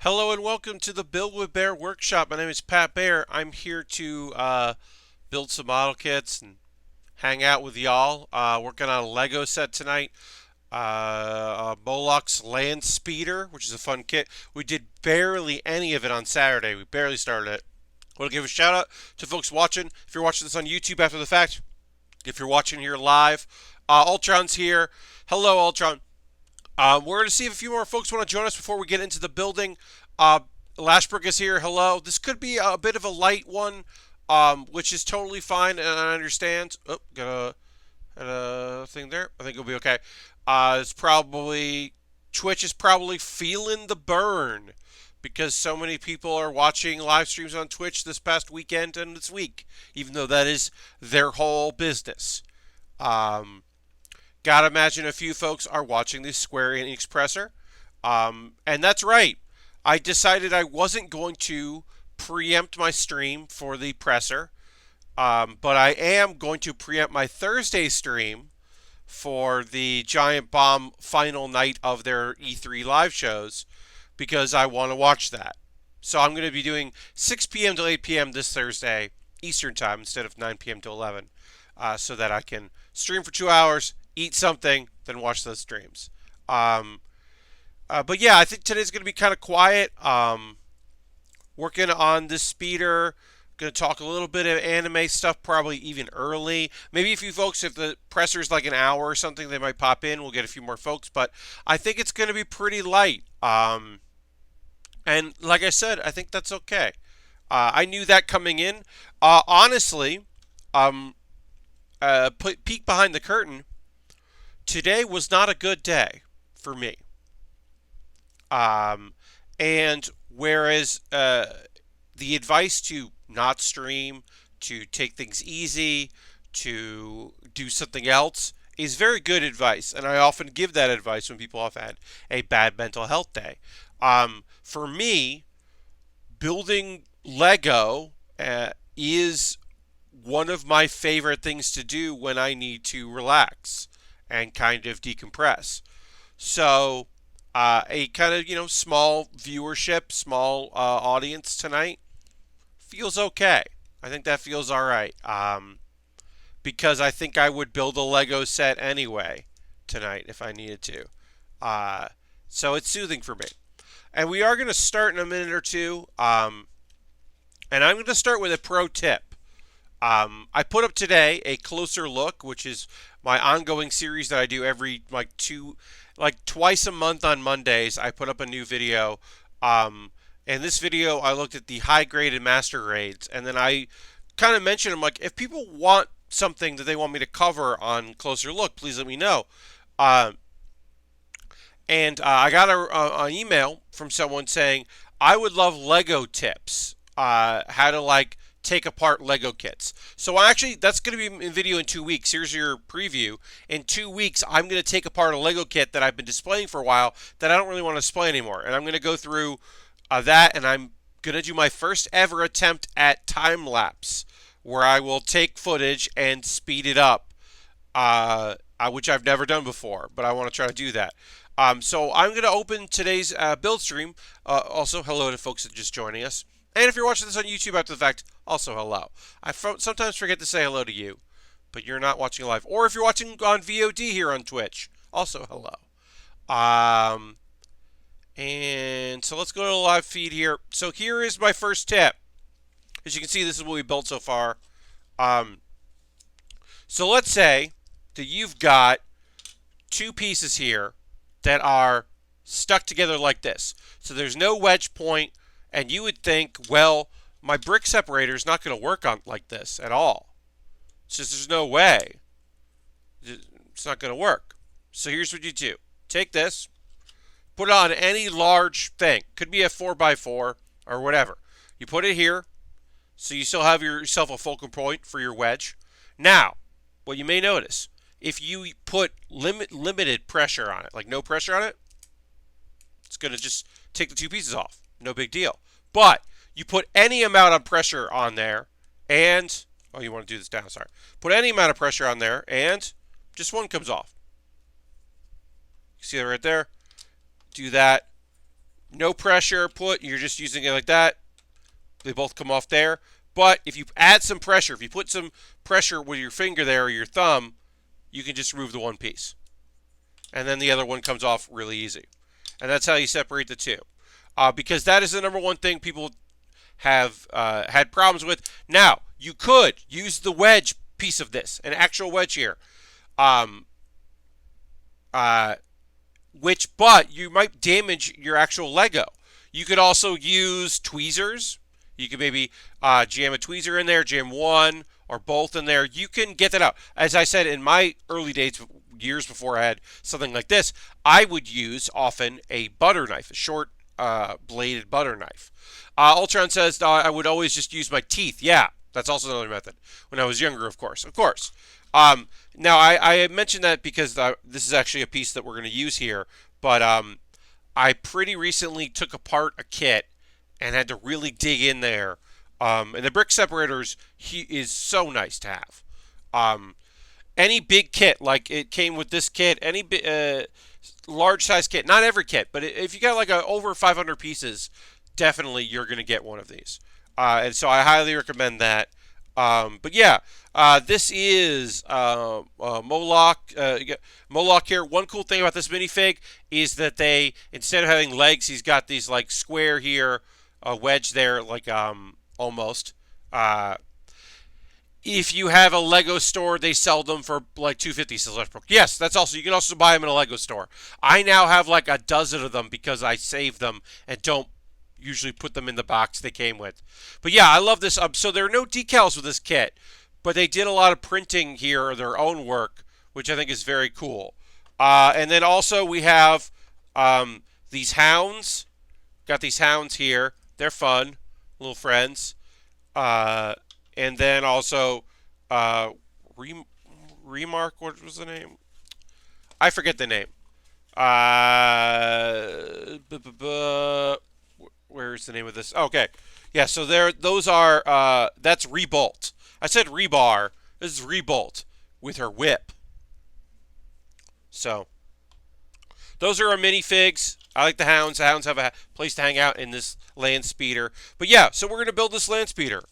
Hello and welcome to the Build with Baer workshop. My name is Pat Baer. I'm here to build some model kits and hang out with y'all. Working on a Lego set tonight. Moloch's Landspeeder, which is a fun kit. We did barely any of it on Saturday. We barely started it. I want to give a shout out to folks watching. If you're watching this on YouTube after the fact, if you're watching here live, Ultron's here. Hello, Ultron. We're going to see if a few more folks want to join us before we get into the building. Uh, Lashbrook is here. Hello. This could be a bit of a light one, which is totally fine, and I understand. Oh, got a thing there. I think it'll be okay. It's probably Twitch is probably feeling the burn because so many people are watching live streams on Twitch this past weekend and this week, even though that is their whole business. Gotta imagine a few folks are watching the Square Enix presser. And that's right. I decided I wasn't going to preempt my stream for the presser, but I am going to preempt my Thursday stream for the Giant Bomb final night of their E3 live shows because I want to watch that. So I'm going to be doing 6 p.m. to 8 p.m. this Thursday Eastern Time instead of 9 p.m. to 11 so that I can stream for 2 hours, eat something, then watch those streams. But yeah, I think today's going to be kind of quiet. Working on this speeder. Going to talk a little bit of anime stuff, probably even early. Maybe a few folks, if the presser's like an hour or something, they might pop in. We'll get a few more folks, but I think it's going to be pretty light. And like I said, I think that's okay. I knew that coming in. Honestly, peek behind the curtain. Today was not a good day for me. And whereas the advice to not stream, to take things easy, to do something else is very good advice. And I often give that advice when people have had a bad mental health day. For me, building Lego is one of my favorite things to do when I need to relax and kind of decompress. So, a kind of small viewership, small audience tonight feels okay. I think that feels all right. Because I think I would build a Lego set anyway tonight if I needed to. So it's soothing for me. And we are going to start in a minute or two. And I'm going to start with a pro tip. I put up today a closer look, which is my ongoing series that I do every twice a month on Mondays. I put up a new video. In this video, I looked at the high grade and master grades, and then I kind of mentioned, I'm like, if people want something that they want me to cover on closer look, please let me know. And I got an email from someone saying, I would love Lego tips, how to take apart Lego kits. So actually, that's going to be in video in 2 weeks. Here's your preview. In 2 weeks, I'm going to take apart a Lego kit that I've been displaying for a while that I don't really want to display anymore. And I'm going to go through that, and I'm going to do my first ever attempt at time lapse, where I will take footage and speed it up, which I've never done before, but I want to try to do that. So I'm going to open today's build stream. Also, hello to folks that are just joining us. And if you're watching this on YouTube after the fact, also hello. I sometimes forget to say hello to you, but you're not watching live. Or if you're watching on VOD here on Twitch, also hello. And so let's go to the live feed here. So here is my first tip. As you can see, this is what we built so far. So let's say that you've got two pieces here that are stuck together like this. So there's no wedge point, and you would think, well, my brick separator is not going to work on like this at all. It's just there's no way. It's not going to work. So here's what you do. Take this. Put it on any large thing. Could be a 4x4 or whatever. You put it here, so you still have yourself a focal point for your wedge. Now, what you may notice, if you put limited pressure on it, like no pressure on it, it's going to just take the two pieces off. No big deal. But you put any amount of pressure on there, and you want to do this down, sorry. Put any amount of pressure on there, and just one comes off. You see that right there? Do that. No pressure put. You're just using it like that. They both come off there. But if you add some pressure, if you put some pressure with your finger there or your thumb, you can just remove the one piece. And then the other one comes off really easy. And that's how you separate the two. Because that is the number one thing people have had problems with. Now, you could use the wedge piece of this, an actual wedge here. Um, uh, but you might damage your actual Lego. You could also use tweezers. You could maybe jam a tweezer in there, jam one or both in there. You can get that out. As I said, in my early days, years before I had something like this, I would use often a butter knife, a short bladed butter knife. Ultron says I would always just use my teeth. Yeah, that's also another method. When I was younger, of course. Of course. Now, I mentioned that because this is actually a piece that we're going to use here, but I pretty recently took apart a kit and had to really dig in there. And the brick separators is so nice to have. Any big kit, like it came with this kit, any large size kit, not every kit, but if you got like over 500 pieces, definitely you're going to get one of these. And so I highly recommend that. But yeah, this is Moloch. Moloch here. One cool thing about this minifig is that they, instead of having legs, he's got these like square here, a wedge there, like almost. If you have a Lego store, they sell them for like $250. Yes, that's also, you can also buy them in a Lego store. I now have like a dozen of them because I save them and don't usually put them in the box they came with. But yeah, I love this. So there are no decals with this kit, but they did a lot of printing here, their own work, which I think is very cool. And then also we have these hounds. Got these hounds here. They're fun, little friends. And then also Remark, what was the name? I forget the name. Where's the name of this? Okay. Yeah, so those are that's Rebolt. I said Rebar. This is Rebolt with her whip. So those are our minifigs. I like the hounds. The hounds have a place to hang out in this Landspeeder. But yeah, so we're going to build this Landspeeder.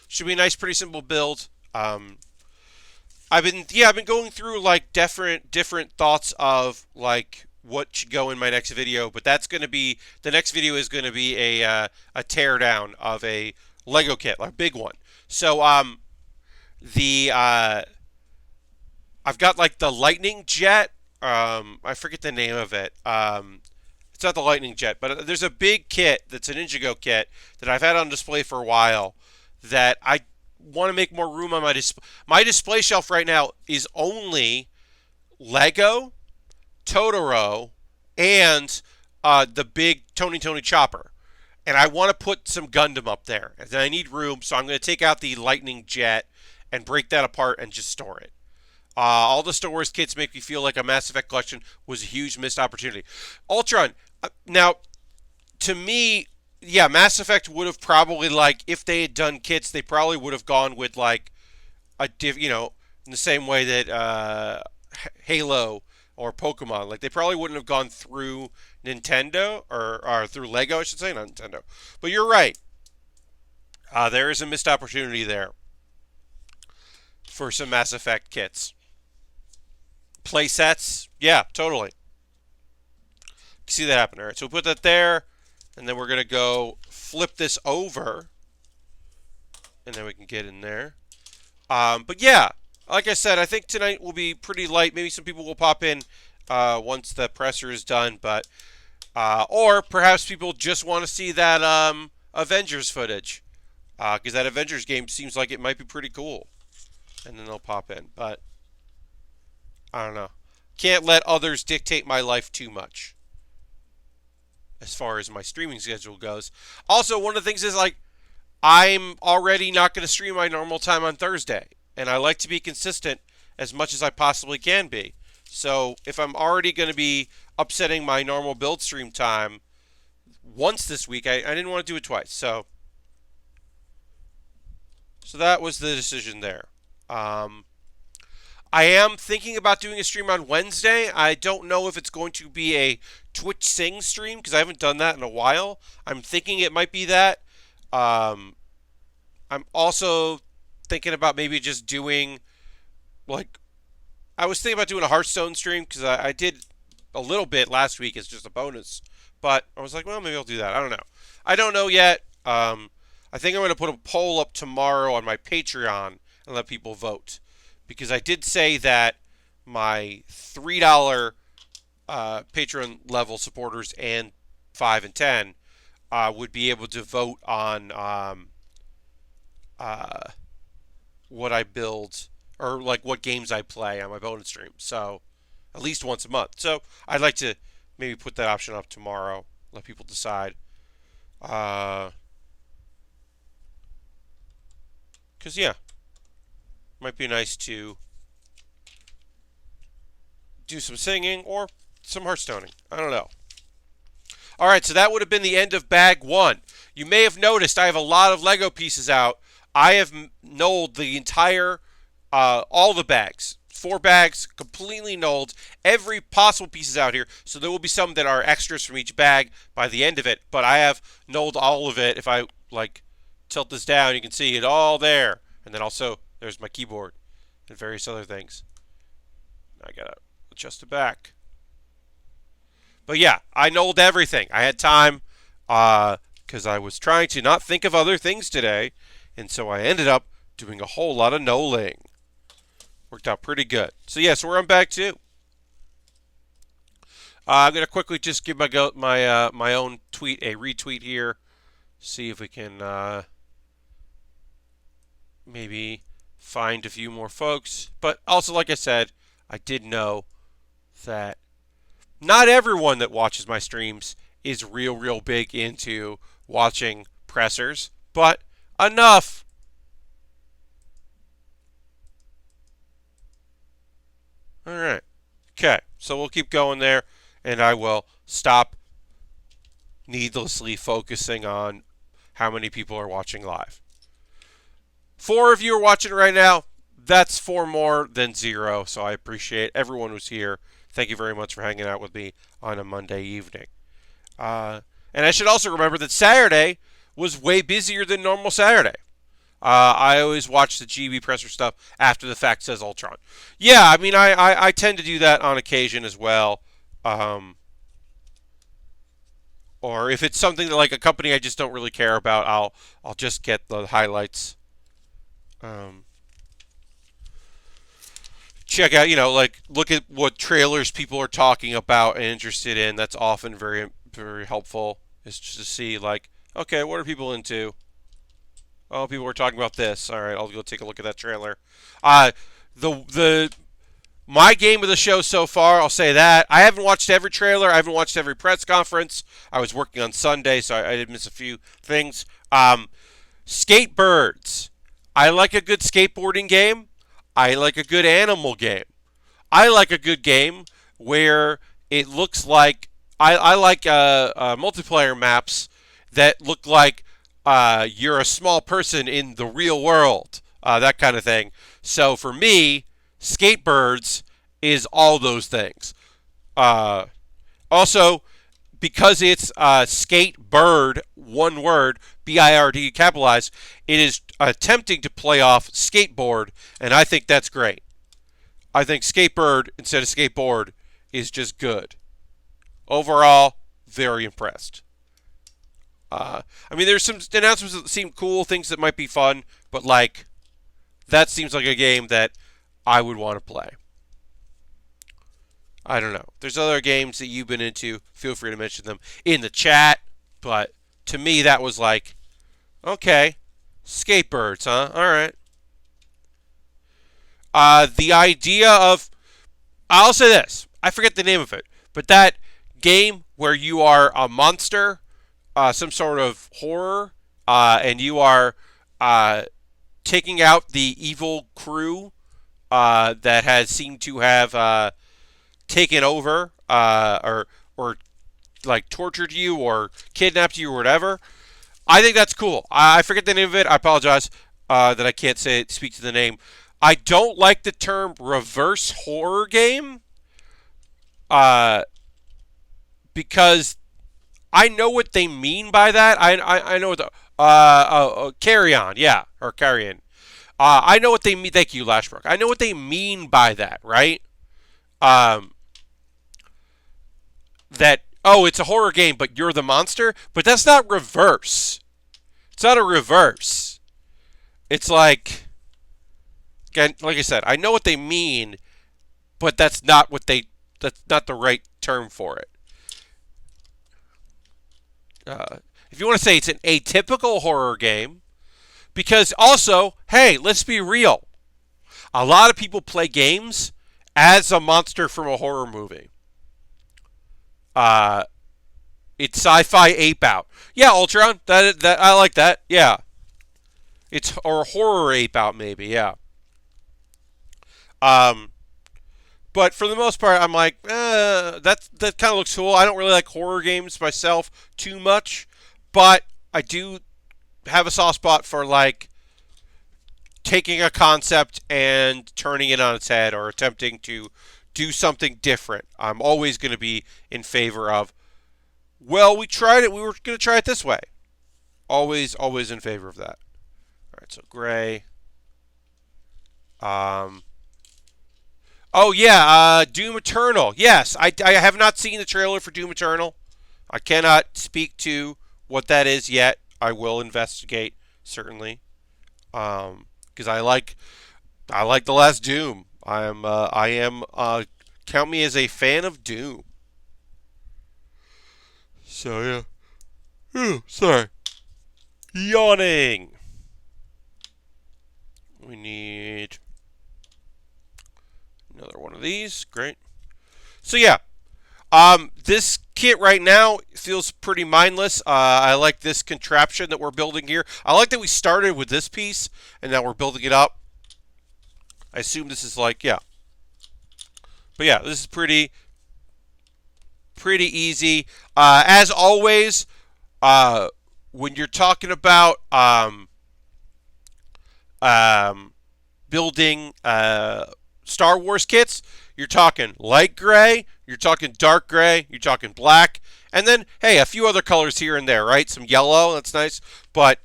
Should be a nice, pretty simple build. I've been going through like different thoughts of like what should go in my next video, but that's going to be, the next video is going to be a teardown of a Lego kit, a big one. So I've got like the lightning jet. I forget the name of it. It's not the lightning jet, but there's a big kit that's an Ninjago kit that I've had on display for a while that I want to make more room on my display. My display shelf right now is only Lego, Totoro, and the big Tony Chopper. And I want to put some Gundam up there. And I need room, so I'm going to take out the lightning jet and break that apart and just store it. All the Star Wars kits make me feel like a Mass Effect collection was a huge missed opportunity. Ultron, now, to me, yeah, Mass Effect would have probably, like, if they had done kits, they probably would have gone with, like, in the same way that Halo or Pokemon, like, they probably wouldn't have gone through Nintendo, or through Lego, I should say, not Nintendo. But you're right. There is a missed opportunity there for some Mass Effect kits. Play sets, yeah, totally. See that happen. All right, so we'll put that there, and then we're going to go flip this over, and then we can get in there. But yeah, like I said, I think tonight will be pretty light. Maybe some people will pop in once the presser is done, but or perhaps people just want to see that Avengers footage, because that Avengers game seems like it might be pretty cool, and then they'll pop in. But I don't know. Can't let others dictate my life too much as far as my streaming schedule goes. Also, one of the things is, like, I'm already not going to stream my normal time on Thursday, and I like to be consistent as much as I possibly can be. So if I'm already going to be upsetting my normal build stream time once this week, I didn't want to do it twice. So that was the decision there. I am thinking about doing a stream on Wednesday. I don't know if it's going to be a Twitch Sing stream because I haven't done that in a while. I'm thinking it might be that. Um, I'm also thinking about maybe just doing, like, I was thinking about doing a Hearthstone stream because I did a little bit last week as just a bonus. But I was like, well, maybe I'll do that. I don't know. I don't know yet. I think I'm going to put a poll up tomorrow on my Patreon and let people vote. Because I did say that my $3 Patreon level supporters and 5 and 10 would be able to vote on what I build or like what games I play on my bonus stream. So at least once a month. So I'd like to maybe put that option up tomorrow. Let people decide. Because yeah, might be nice to do some singing or some Hearthstoning. I don't know. All right, so that would have been the end of bag 1. You may have noticed I have a lot of Lego pieces out. I have knolled the entire, all the bags. 4 bags, completely knolled. Every possible piece is out here. So there will be some that are extras from each bag by the end of it. But I have knolled all of it. If I, like, tilt this down, you can see it all there. And then also, there's my keyboard and various other things. I got to adjust it back. But yeah, I knolled everything. I had time because I was trying to not think of other things today. And so I ended up doing a whole lot of knolling. Worked out pretty good. So yeah, so we're on bag 2. I'm going to quickly just give my own tweet a retweet here. See if we can maybe find a few more folks. But also, like I said, I did know that not everyone that watches my streams is real big into watching pressers, but enough. All right. Okay, so we'll keep going there, and I will stop needlessly focusing on how many people are watching live. 4 of you are watching right now. That's 4 more than 0, so I appreciate everyone who's here. Thank you very much for hanging out with me on a Monday evening. And I should also remember that Saturday was way busier than normal Saturday. I always watch the GB presser stuff after the fact, says Ultron. Yeah, I mean, I tend to do that on occasion as well. Or if it's something that, like a company I just don't really care about, I'll just get the highlights. Check out, like look at what trailers people are talking about and interested in. That's often very helpful. Is just to see, like, okay, what are people into? Oh, people are talking about this. All right, I'll go take a look at that trailer. My game of the show so far, I'll say that. I haven't watched every trailer. I haven't watched every press conference. I was working on Sunday, so I did miss a few things. Skatebirds. I like a good skateboarding game. I like a good animal game. I like a good game where it looks like... I like multiplayer maps that look like you're a small person in the real world. That kind of thing. So for me, Skatebirds is all those things. Also, because it's Skatebird, one word, B-I-R-D capitalized, it is attempting to play off skateboard, and I think that's great. I think Skatebird instead of skateboard is just good. Overall, very impressed. I mean, there's some announcements that seem cool, things that might be fun, but like, that seems like a game that I would want to play. I don't know. There's other games that you've been into. Feel free to mention them in the chat. But to me, that was like, okay, Skatebirds, huh? All right. The idea of, I'll say this. I forget the name of it. But that game where you are a monster, some sort of horror, and you are taking out the evil crew that has seemed to have taken over or like tortured you or kidnapped you or whatever. I think that's cool. I forget the name of it. I apologize that I can't speak to the name. I don't like the term reverse horror game uh, because I know what they mean by that. I know what the carry on, yeah, or carry in. I know what they mean. Thank you, Lashbrook. I know what they mean by that, right? Um, that it's a horror game, but you're the monster. But that's not reverse. It's not a reverse. It's like, again, like I said, I know what they mean, but that's not what they. That's not the right term for it. If you want to say it's an atypical horror game, because also, hey, let's be real. A lot of people play games as a monster from a horror movie. Uh, it's sci-fi ape out. Yeah, Ultron. That I like that. Yeah, it's or horror ape out maybe. Yeah. Um, but for the most part, I'm like, that kind of looks cool. I don't really like horror games myself too much, but I do have a soft spot for like taking a concept and turning it on its head or attempting to do something different. I'm always going to be in favor of, well, we tried it. We were going to try it this way. Always in favor of that. All right, so gray. Oh, yeah, Doom Eternal. Yes, I have not seen the trailer for Doom Eternal. I cannot speak to what that is yet. I will investigate, certainly. Because I like the last Doom. I am count me as a fan of Doom. So yeah. Ooh, sorry. Yawning. We need another one of these. Great. So yeah. This kit right now feels pretty mindless. I like this contraption that we're building here. I like that we started with this piece and now we're building it up. I assume this is like, yeah. But yeah, this is pretty easy. As always, when you're talking about building Star Wars kits, you're talking light gray, you're talking dark gray, you're talking black, and then, hey, a few other colors here and there, right? Some yellow, that's nice. But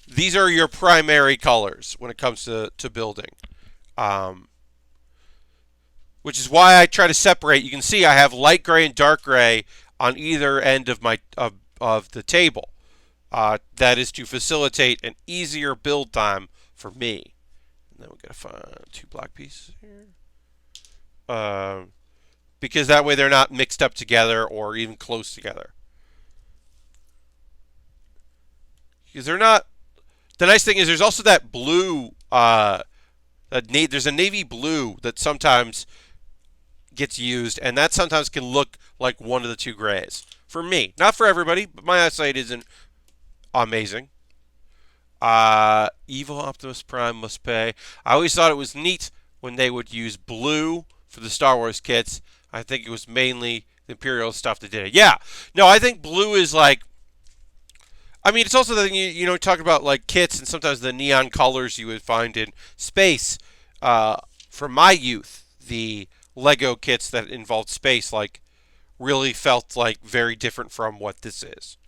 these are your primary colors when it comes to building. Which is why I try to separate. You can see I have light gray and dark gray on either end of my of the table. That is to facilitate an easier build time for me. And then we gotta find 2 black pieces here. Because that way they're not mixed up together or even close together. Because they're not. The nice thing is there's also that blue. There's a navy blue that sometimes gets used, and that sometimes can look like one of the 2 grays. For me, not for everybody, but my eyesight isn't amazing. Evil Optimus Prime must pay. I always thought it was neat when they would use blue for the Star Wars kits. I think it was mainly the Imperial stuff that did it. Yeah, no, I think blue is like. I mean, it's also the thing you talk about like kits and sometimes the neon colors you would find in space. From my youth, the Lego kits that involved space like really felt like very different from what this is.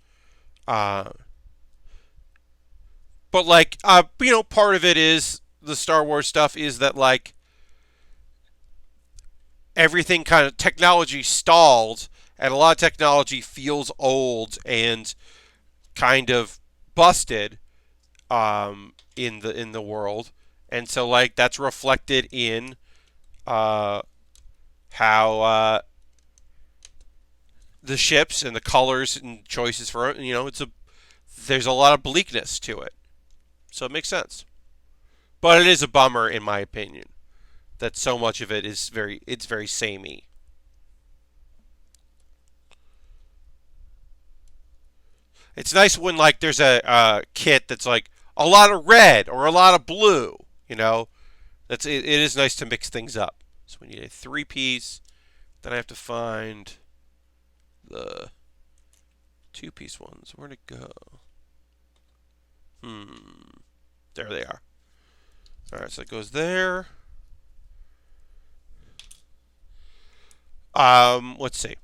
But like part of it is the Star Wars stuff is that like everything kind of technology stalled and a lot of technology feels old and kind of busted in the world, and so like that's reflected in how the ships and the colors and choices for it. There's a lot of bleakness to it, so it makes sense. But it is a bummer, in my opinion, that so much of it is very samey. It's nice when like there's a kit that's like a lot of red or a lot of blue. It is nice to mix things up. So we need a 3-piece. Then I have to find the 2-piece ones. Where'd it go? There they are. All right, so it goes there. Let's see.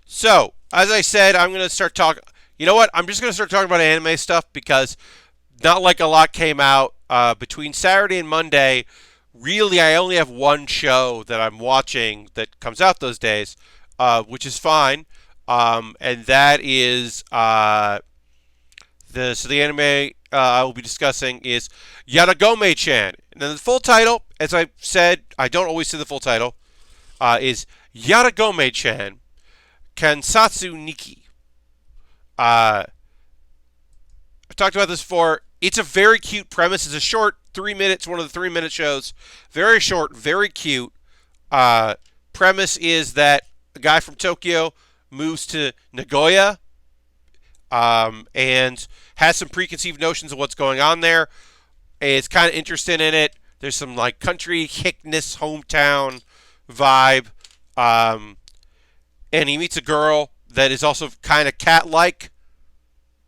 So, as I said, I'm going to start talking. You know what? I'm just going to start talking about anime stuff because not like a lot came out between Saturday and Monday. Really, I only have one show that I'm watching that comes out those days, which is fine. And that is the anime I will be discussing is Yatogame-chan. And then the full title, as I said, I don't always say the full title, is Yatogame-chan Kansatsu Nikki. I've talked about this before. It's a very cute premise. It's a short 3 minutes, one of the 3 minute shows. Very short, very cute. Uh, Premise is that a guy from Tokyo moves to Nagoya and has some preconceived notions of what's going on there. Is kind of interested in it. There's some like country hickness, hometown vibe. And he meets a girl that is also kind of cat-like,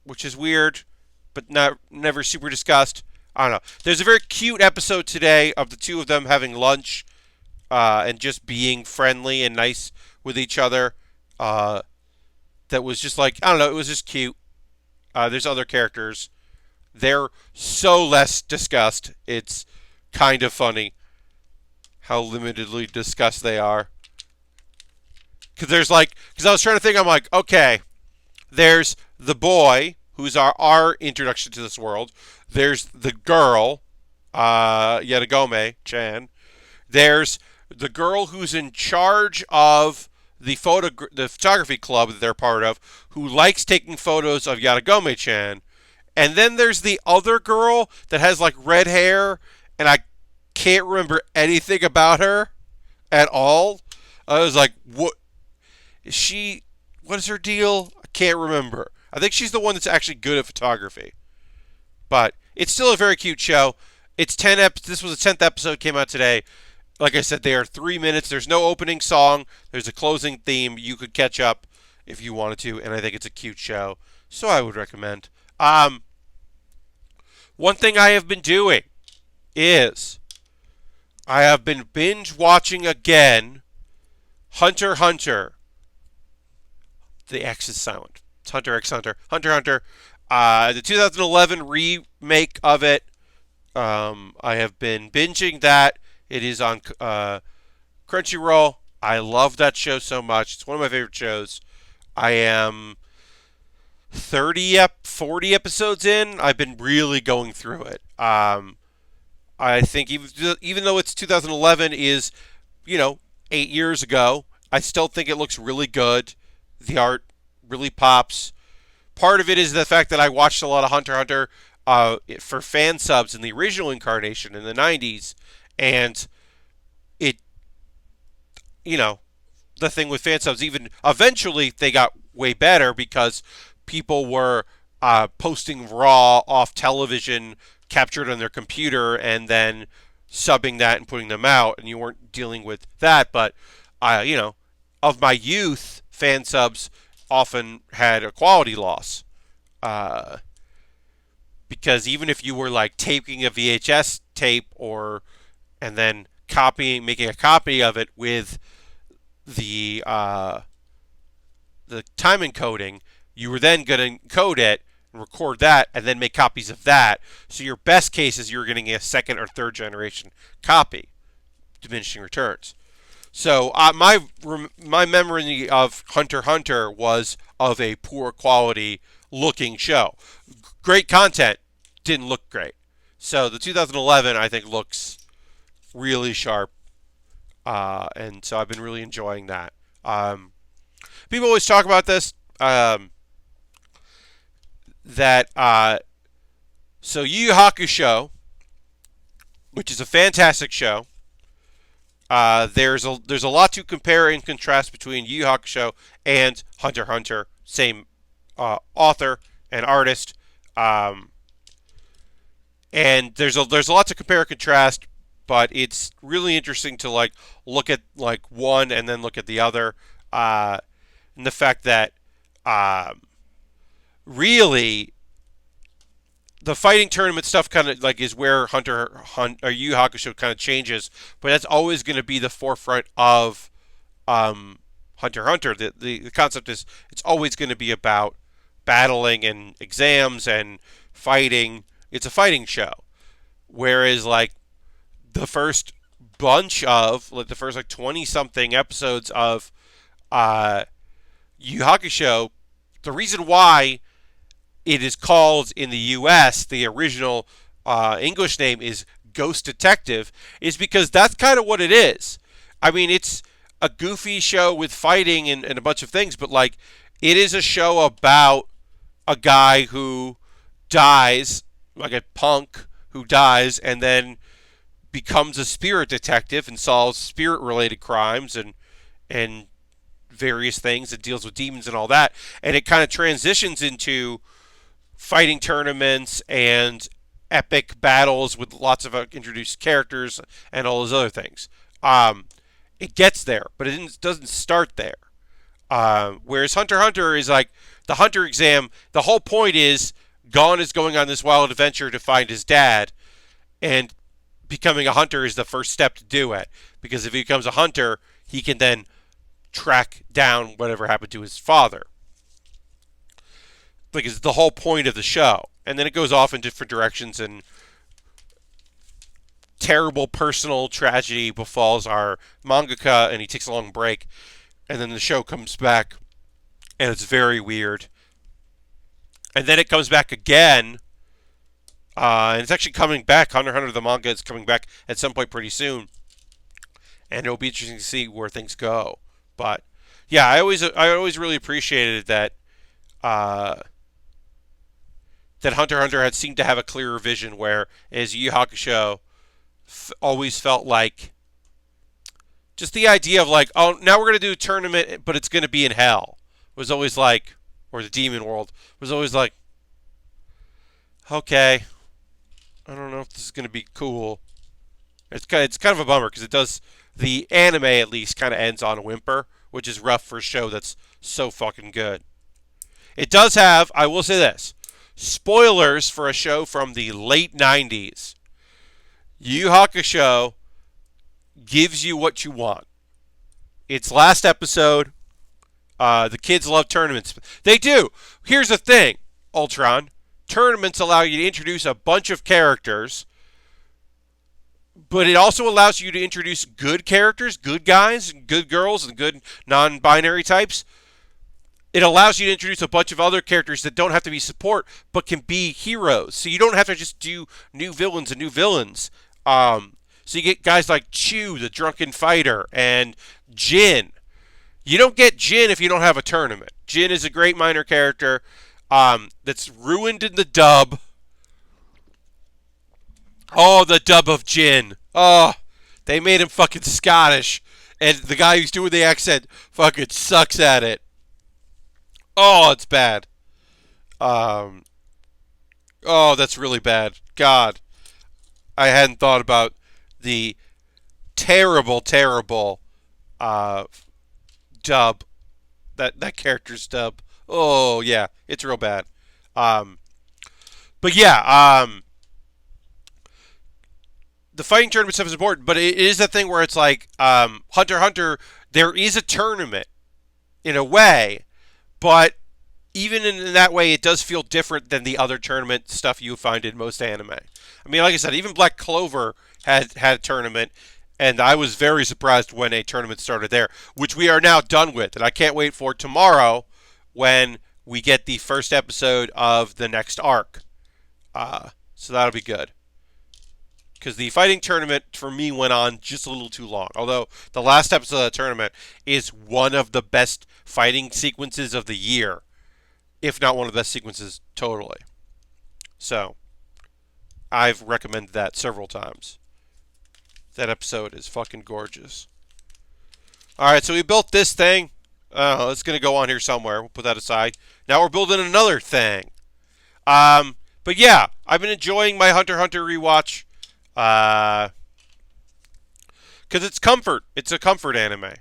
which is weird, but never super discussed. I don't know. There's a very cute episode today of the two of them having lunch and just being friendly and nice with each other. That was just like, I don't know, it was just cute. There's other characters. They're so less discussed. It's kind of funny how limitedly discussed they are. Because I was trying to think, I'm like, okay, there's the boy, who's our introduction to this world. There's the girl, Yatogame-chan. There's the girl who's in charge of the photography club that they're part of, who likes taking photos of Yatogame-chan. And then there's the other girl that has like red hair, and I can't remember anything about her at all. I was like, what? What is her deal? I can't remember. I think she's the one that's actually good at photography. But it's still a very cute show. It's 10 This was the 10th episode, came out today. Like I said, they are 3 minutes. There's no opening song. There's a closing theme. You could catch up if you wanted to, and I think it's a cute show. So I would recommend. One thing I have been doing is I have been binge watching again Hunter x Hunter. The X is silent. It's Hunter x Hunter. Hunter x Hunter. The 2011 remake of it. I have been binging that. It is on Crunchyroll. I love that show so much. It's one of my favorite shows. I am 40 episodes in. I've been really going through it. I think even though it's 2011 is, 8 years ago, I still think it looks really good. The art really pops. Part of it is the fact that I watched a lot of Hunter x Hunter for fan subs in the original incarnation in the 90s. And it, the thing with fan subs, even eventually they got way better because people were posting raw off television captured on their computer and then subbing that and putting them out, and you weren't dealing with that. But, of my youth, fan subs often had a quality loss. Because even if you were like taping a VHS tape and then making a copy of it with the time encoding, you were then going to encode it and record that and then make copies of that. So your best case is you're getting a second or third generation copy, diminishing returns. So my memory of Hunter x Hunter was of a poor quality looking show. Great content, didn't look great. So the 2011 I think looks really sharp, and so I've been really enjoying that. People always talk about this. So Yu Yu Hakusho, which is a fantastic show. There's a lot to compare and contrast between Yu Yu Hakusho and Hunter x Hunter. Same author and artist. And there's a lot to compare and contrast, but it's really interesting to look at one and then look at the other. And the fact that really the fighting tournament stuff kind of is where or Yu Yu Hakusho kind of changes, but that's always going to be the forefront of Hunter x Hunter. The concept is it's always going to be about battling and exams and fighting. It's a fighting show. Whereas like the first bunch of like the first like 20 something episodes of Yu Hakusho, the reason why it is called in the U.S. the original English name is Ghost Detective is because that's kind of what it is. I mean, it's a goofy show with fighting and a bunch of things, but like it is a show about a guy who dies, like a punk who dies, and then becomes a spirit detective and solves spirit related crimes and various things and deals with demons and all that. And it kind of transitions into fighting tournaments and epic battles with lots of introduced characters and all those other things. It gets there, but it doesn't start there. Whereas Hunter x Hunter is like the Hunter exam. The whole point is Gon is going on this wild adventure to find his dad, and becoming a hunter is the first step to do it. Because if he becomes a hunter, he can then track down whatever happened to his father. Like it's the whole point of the show, and then it goes off in different directions, and terrible personal tragedy befalls our mangaka, and he takes a long break, and then the show comes back, and it's very weird. And then it comes back again, and it's actually coming back. Hunter x Hunter, the manga, is coming back at some point pretty soon, and it'll be interesting to see where things go. But yeah, I always really appreciated that that Hunter x Hunter had seemed to have a clearer vision, where as Yu Yu Hakusho always felt like just the idea of like, oh, now we're going to do a tournament, but it's going to be in hell, was always like, or the demon world, was always like, okay, I don't know if this is going to be cool. It's kind of a bummer because it does, the anime at least kind of ends on a whimper, which is rough for a show that's so fucking good. It does have, I will say this, spoilers for a show from the late 90s. Yu Yu Hakusho gives you what you want. Its last episode, the kids love tournaments. They do. Here's the thing, Ultron. Tournaments allow you to introduce a bunch of characters, but it also allows you to introduce good characters, good guys, good girls, and good non-binary types. It allows you to introduce a bunch of other characters that don't have to be support, but can be heroes. So you don't have to just do new villains and new villains. So you get guys like Chu, the drunken fighter, and Jin. You don't get Jin if you don't have a tournament. Jin is a great minor character that's ruined in the dub. Oh, the dub of Jin. Oh, they made him fucking Scottish. And the guy who's doing the accent fucking sucks at it. Oh, it's bad. Oh, that's really bad. God. I hadn't thought about the terrible, terrible dub. That character's dub. Oh, yeah. It's real bad. But yeah, the fighting tournament stuff is important, but it is that thing where it's like Hunter x Hunter, there is a tournament in a way, but even in that way, it does feel different than the other tournament stuff you find in most anime. I mean, like I said, even Black Clover had a tournament, and I was very surprised when a tournament started there, which we are now done with, and I can't wait for tomorrow when we get the first episode of the next arc. So that'll be good. Because the fighting tournament, for me, went on just a little too long. Although the last episode of the tournament is one of the best fighting sequences of the year, if not one of the best sequences totally. So, I've recommended that several times. That episode is fucking gorgeous. Alright, so we built this thing. It's going to go on here somewhere. We'll put that aside. Now we're building another thing. But yeah, I've been enjoying my Hunter x Hunter rewatch. Because it's comfort. It's a comfort anime.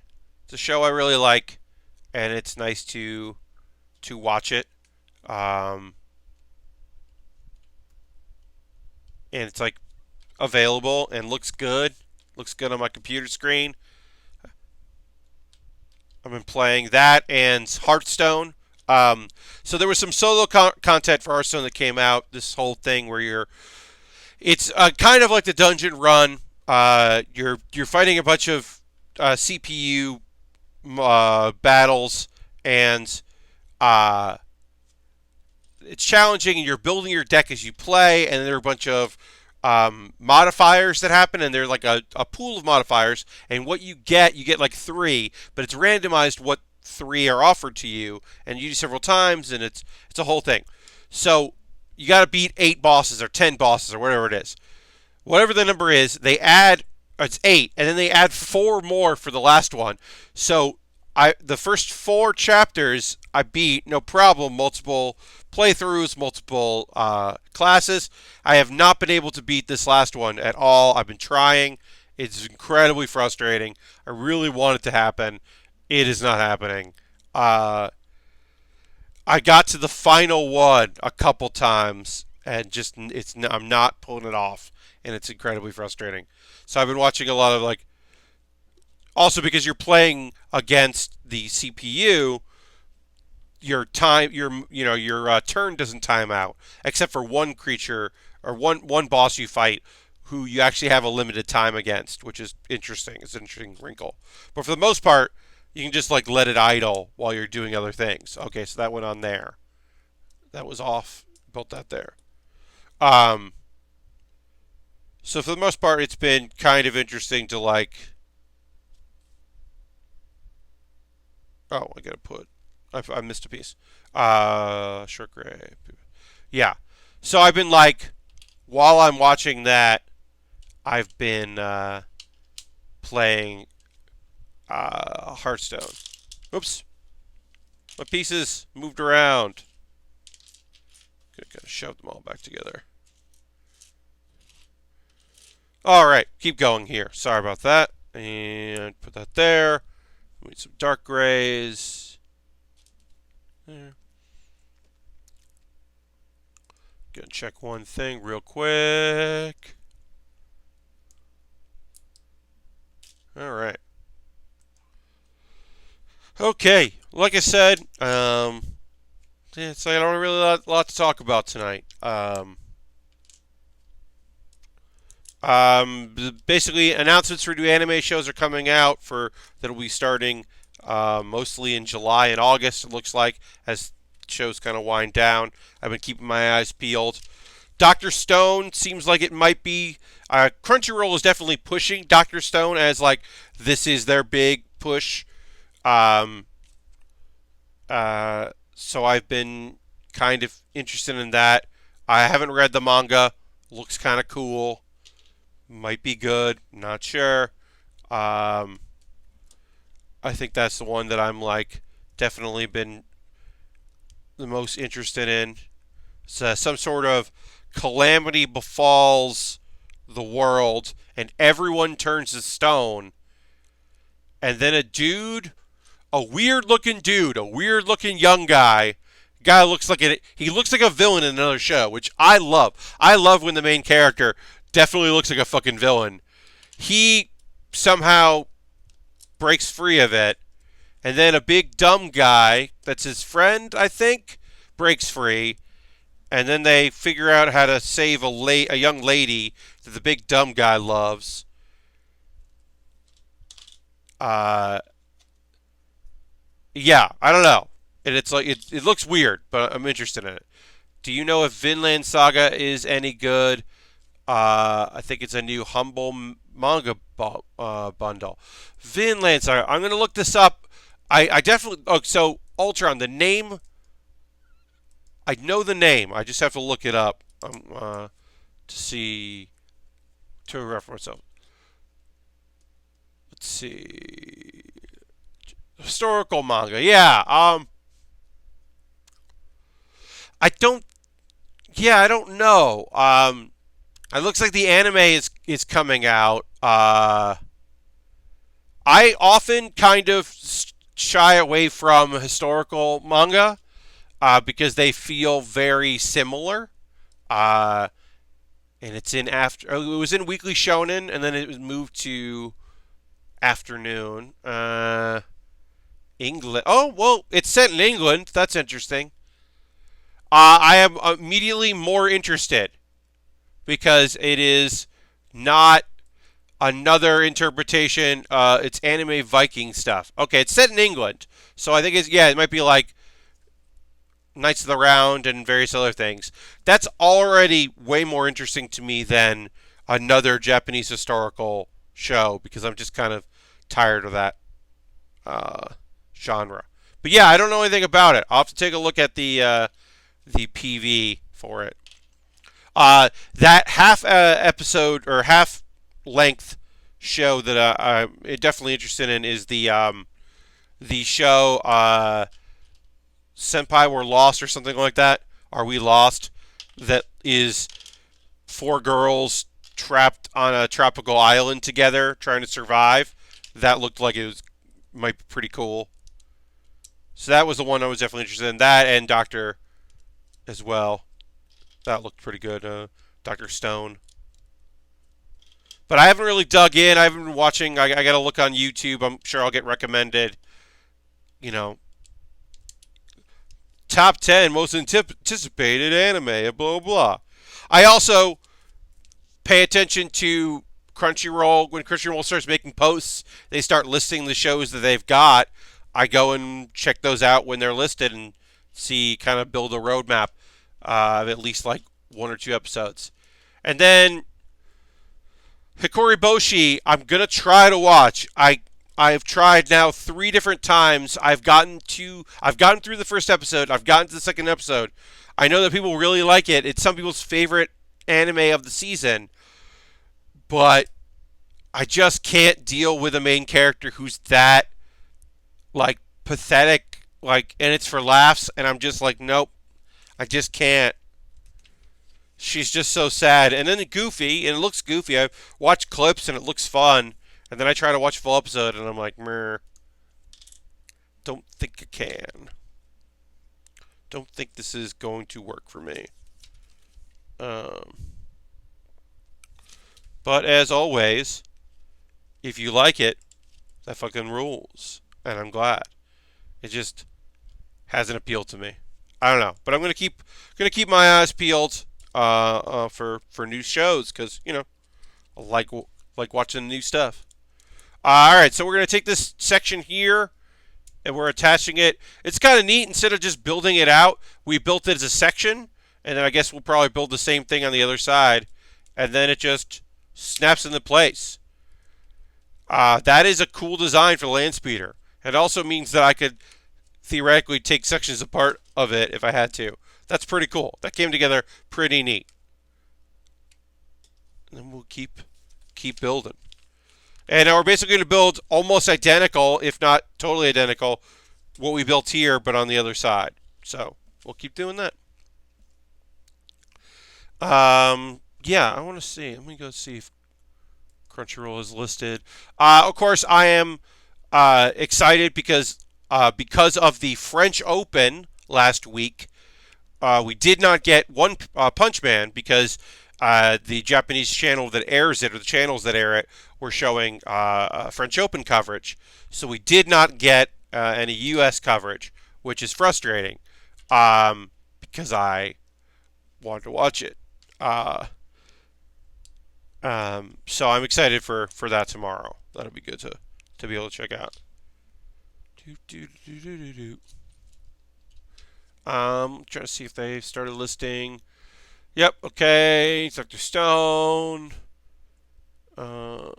It's a show I really like, and it's nice to watch it. And it's like available and looks good. Looks good on my computer screen. I've been playing that and Hearthstone. So there was some solo content for Hearthstone that came out. This whole thing where it's kind of like the dungeon run. You're fighting a bunch of CPU battles, and it's challenging, and you're building your deck as you play, and there are a bunch of modifiers that happen, and they're like a pool of modifiers, and what you get like three, but it's randomized what three are offered to you, and you do several times, and it's a whole thing. So you got to beat 8 bosses or 10 bosses or whatever it is. Whatever the number is, they add, it's 8, and then they add 4 more for the last one. So the first 4 chapters I beat, no problem, multiple playthroughs, multiple classes. I have not been able to beat this last one at all. I've been trying. It's incredibly frustrating. I really want it to happen. It is not happening. I got to the final one a couple times, and just I'm not pulling it off, and it's incredibly frustrating. So I've been watching a lot of also because you're playing against the CPU, your turn doesn't time out, except for one creature or one boss you fight who you actually have a limited time against, which is interesting. It's an interesting wrinkle. But for the most part, you can just let it idle while you're doing other things. Okay, so that went on there. That was off. Built that there. So for the most part, it's been kind of interesting to Oh, I gotta put. I missed a piece. Short gray. Yeah. So I've been while I'm watching that, I've been playing Hearthstone. Oops. My pieces moved around. Gotta shove them all back together. All right, keep going here. Sorry about that. And put that there. We need some dark grays. There. Gonna check one thing real quick. All right. Okay, like I said, it's I don't really lot to talk about tonight. Basically, announcements for new anime shows are coming out that'll be starting mostly in July and August. It looks like as shows kind of wind down. I've been keeping my eyes peeled. Dr. Stone seems like it might be. Crunchyroll is definitely pushing Dr. Stone as this is their big push. So I've been kind of interested in that. I haven't read the manga. Looks kind of cool. Might be good. Not sure. I think that's the one that I'm definitely been the most interested in. It's some sort of calamity befalls the world, and everyone turns to stone. And then a weird-looking young guy looks like he looks like a villain in another show, which I love. I love when the main character definitely looks like a fucking villain. He somehow breaks free of it, and then a big dumb guy that's his friend, I think, breaks free, and then they figure out how to save a young lady that the big dumb guy loves. Yeah, I don't know. And it's it looks weird, but I'm interested in it. Do you know if Vinland Saga is any good? I think it's a new Humble manga bundle. Vinland Saga. I'm gonna look this up. I definitely. Oh, so Ultron. The name. I know the name. I just have to look it up to see to reference myself. Let's see. Historical manga. Yeah. I don't. Yeah, I don't know. It looks like the anime is coming out. I often kind of shy away from historical manga because they feel very similar. And it's in it was in Weekly Shonen, and then it was moved to afternoon. England. Oh, well, it's set in England. That's interesting. I am immediately more interested because it is not another interpretation. It's anime Viking stuff. Okay, it's set in England, so I think it might be like Knights of the Round and various other things. That's already way more interesting to me than another Japanese historical show because I'm just kind of tired of that genre. But yeah, I don't know anything about it. I'll have to take a look at the PV for it. That half episode or half length show that I'm definitely interested in is the show Senpai We're Lost or something like that. Are We Lost? That is four girls trapped on a tropical island together trying to survive. That looked like it might be pretty cool. So that was the one I was definitely interested in. That and Doctor as well. That looked pretty good. Dr. Stone. But I haven't really dug in. I haven't been watching. I got to look on YouTube. I'm sure I'll get recommended. You know, top 10 most anticipated anime, blah, blah. I also pay attention to Crunchyroll. When Crunchyroll starts making posts, they start listing the shows that they've got. I go and check those out when they're listed and see, kind of build a roadmap of at least like one or two episodes. And then Hikori Boshi, I'm going to try to watch. I've tried now 3 different times. I've gotten through the first episode. I've gotten to the second episode. I know that people really like it. It's some people's favorite anime of the season. But I just can't deal with a main character who's that like pathetic, like, and it's for laughs, and I'm just like, nope. I just can't. She's just so sad. And then goofy, and it looks goofy. I watch clips and it looks fun. And then I try to watch a full episode and I'm like, meh. Don't think I can. Don't think this is going to work for me. But as always, if you like it, that fucking rules. And I'm glad. It just hasn't appealed to me. I don't know. But I'm gonna keep my eyes peeled for new shows because I like watching new stuff. All right, so we're gonna take this section here and we're attaching it. It's kind of neat. Instead of just building it out, we built it as a section, and then I guess we'll probably build the same thing on the other side, and then it just snaps into place. That is a cool design for Landspeeder. It also means that I could theoretically take sections apart of it if I had to. That's pretty cool. That came together pretty neat. And then we'll keep building. And now we're basically going to build almost identical, if not totally identical, what we built here, but on the other side. So we'll keep doing that. Yeah, I want to see. Let me go see if Crunchyroll is listed. Of course, I am excited because of the French Open last week. We did not get One Punch Man because the Japanese channel that airs it, or the channels that air it, were showing French Open coverage. So we did not get any U.S. coverage, which is frustrating because I wanted to watch it. So I'm excited for that tomorrow. That'll be good to be able to check out. Trying to see if they started listing. Yep, okay. Dr. Stone. No.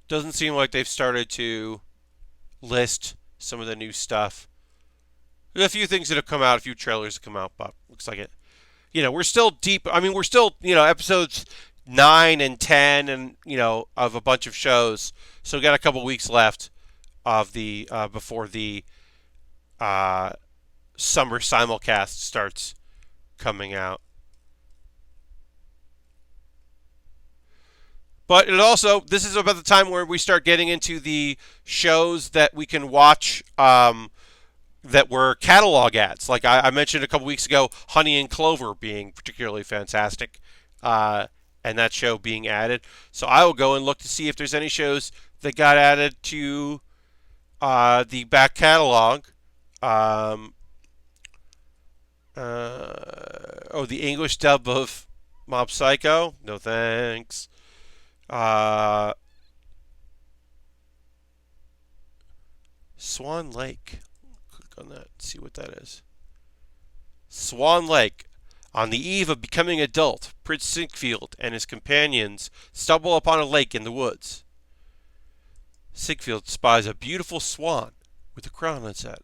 Doesn't seem like they've started to list some of the new stuff. There's a few things that have come out, a few trailers that come out, but looks like it. We're still deep. I mean, we're still, episodes 9 and 10 and, of a bunch of shows. So we got a couple weeks left of the before the summer simulcast starts coming out. But this is about the time where we start getting into the shows that we can watch that were catalog ads. Like I mentioned a couple weeks ago, Honey and Clover being particularly fantastic. And and that show being added. So I will go and look to see if there's any shows that got added to the back catalog. Um, the English dub of Mob Psycho. No thanks. Swan Lake. Click on that. See what that is. Swan Lake. On the eve of becoming adult, Prince Siegfried and his companions stumble upon a lake in the woods. Siegfried spies a beautiful swan with a crown on its head.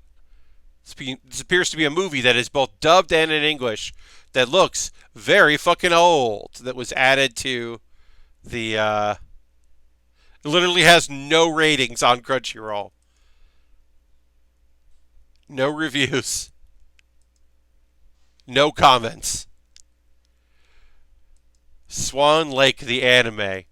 This appears to be a movie that is both dubbed and in English that looks very fucking old. That was added to the. It literally has no ratings on Crunchyroll. No reviews. No comments. Swan Lake, the anime.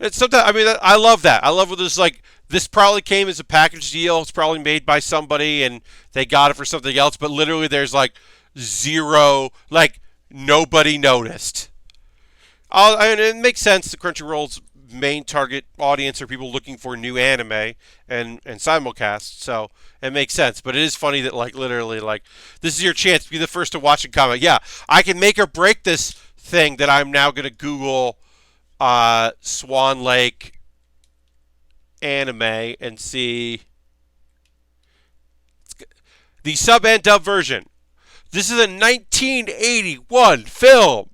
It's sometimes, I mean, I love that. I love when there's like, this probably came as a package deal. It's probably made by somebody and they got it for something else. But literally, there's like zero, like nobody noticed. I mean, it makes sense. The Crunchyroll's main target audience are people looking for new anime and simulcast, so it makes sense. But it is funny that like literally like this is your chance to be the first to watch and comment. Yeah, I can make or break this thing that I'm now going to Google Swan Lake anime and see the sub and dub version. This is a 1981 film.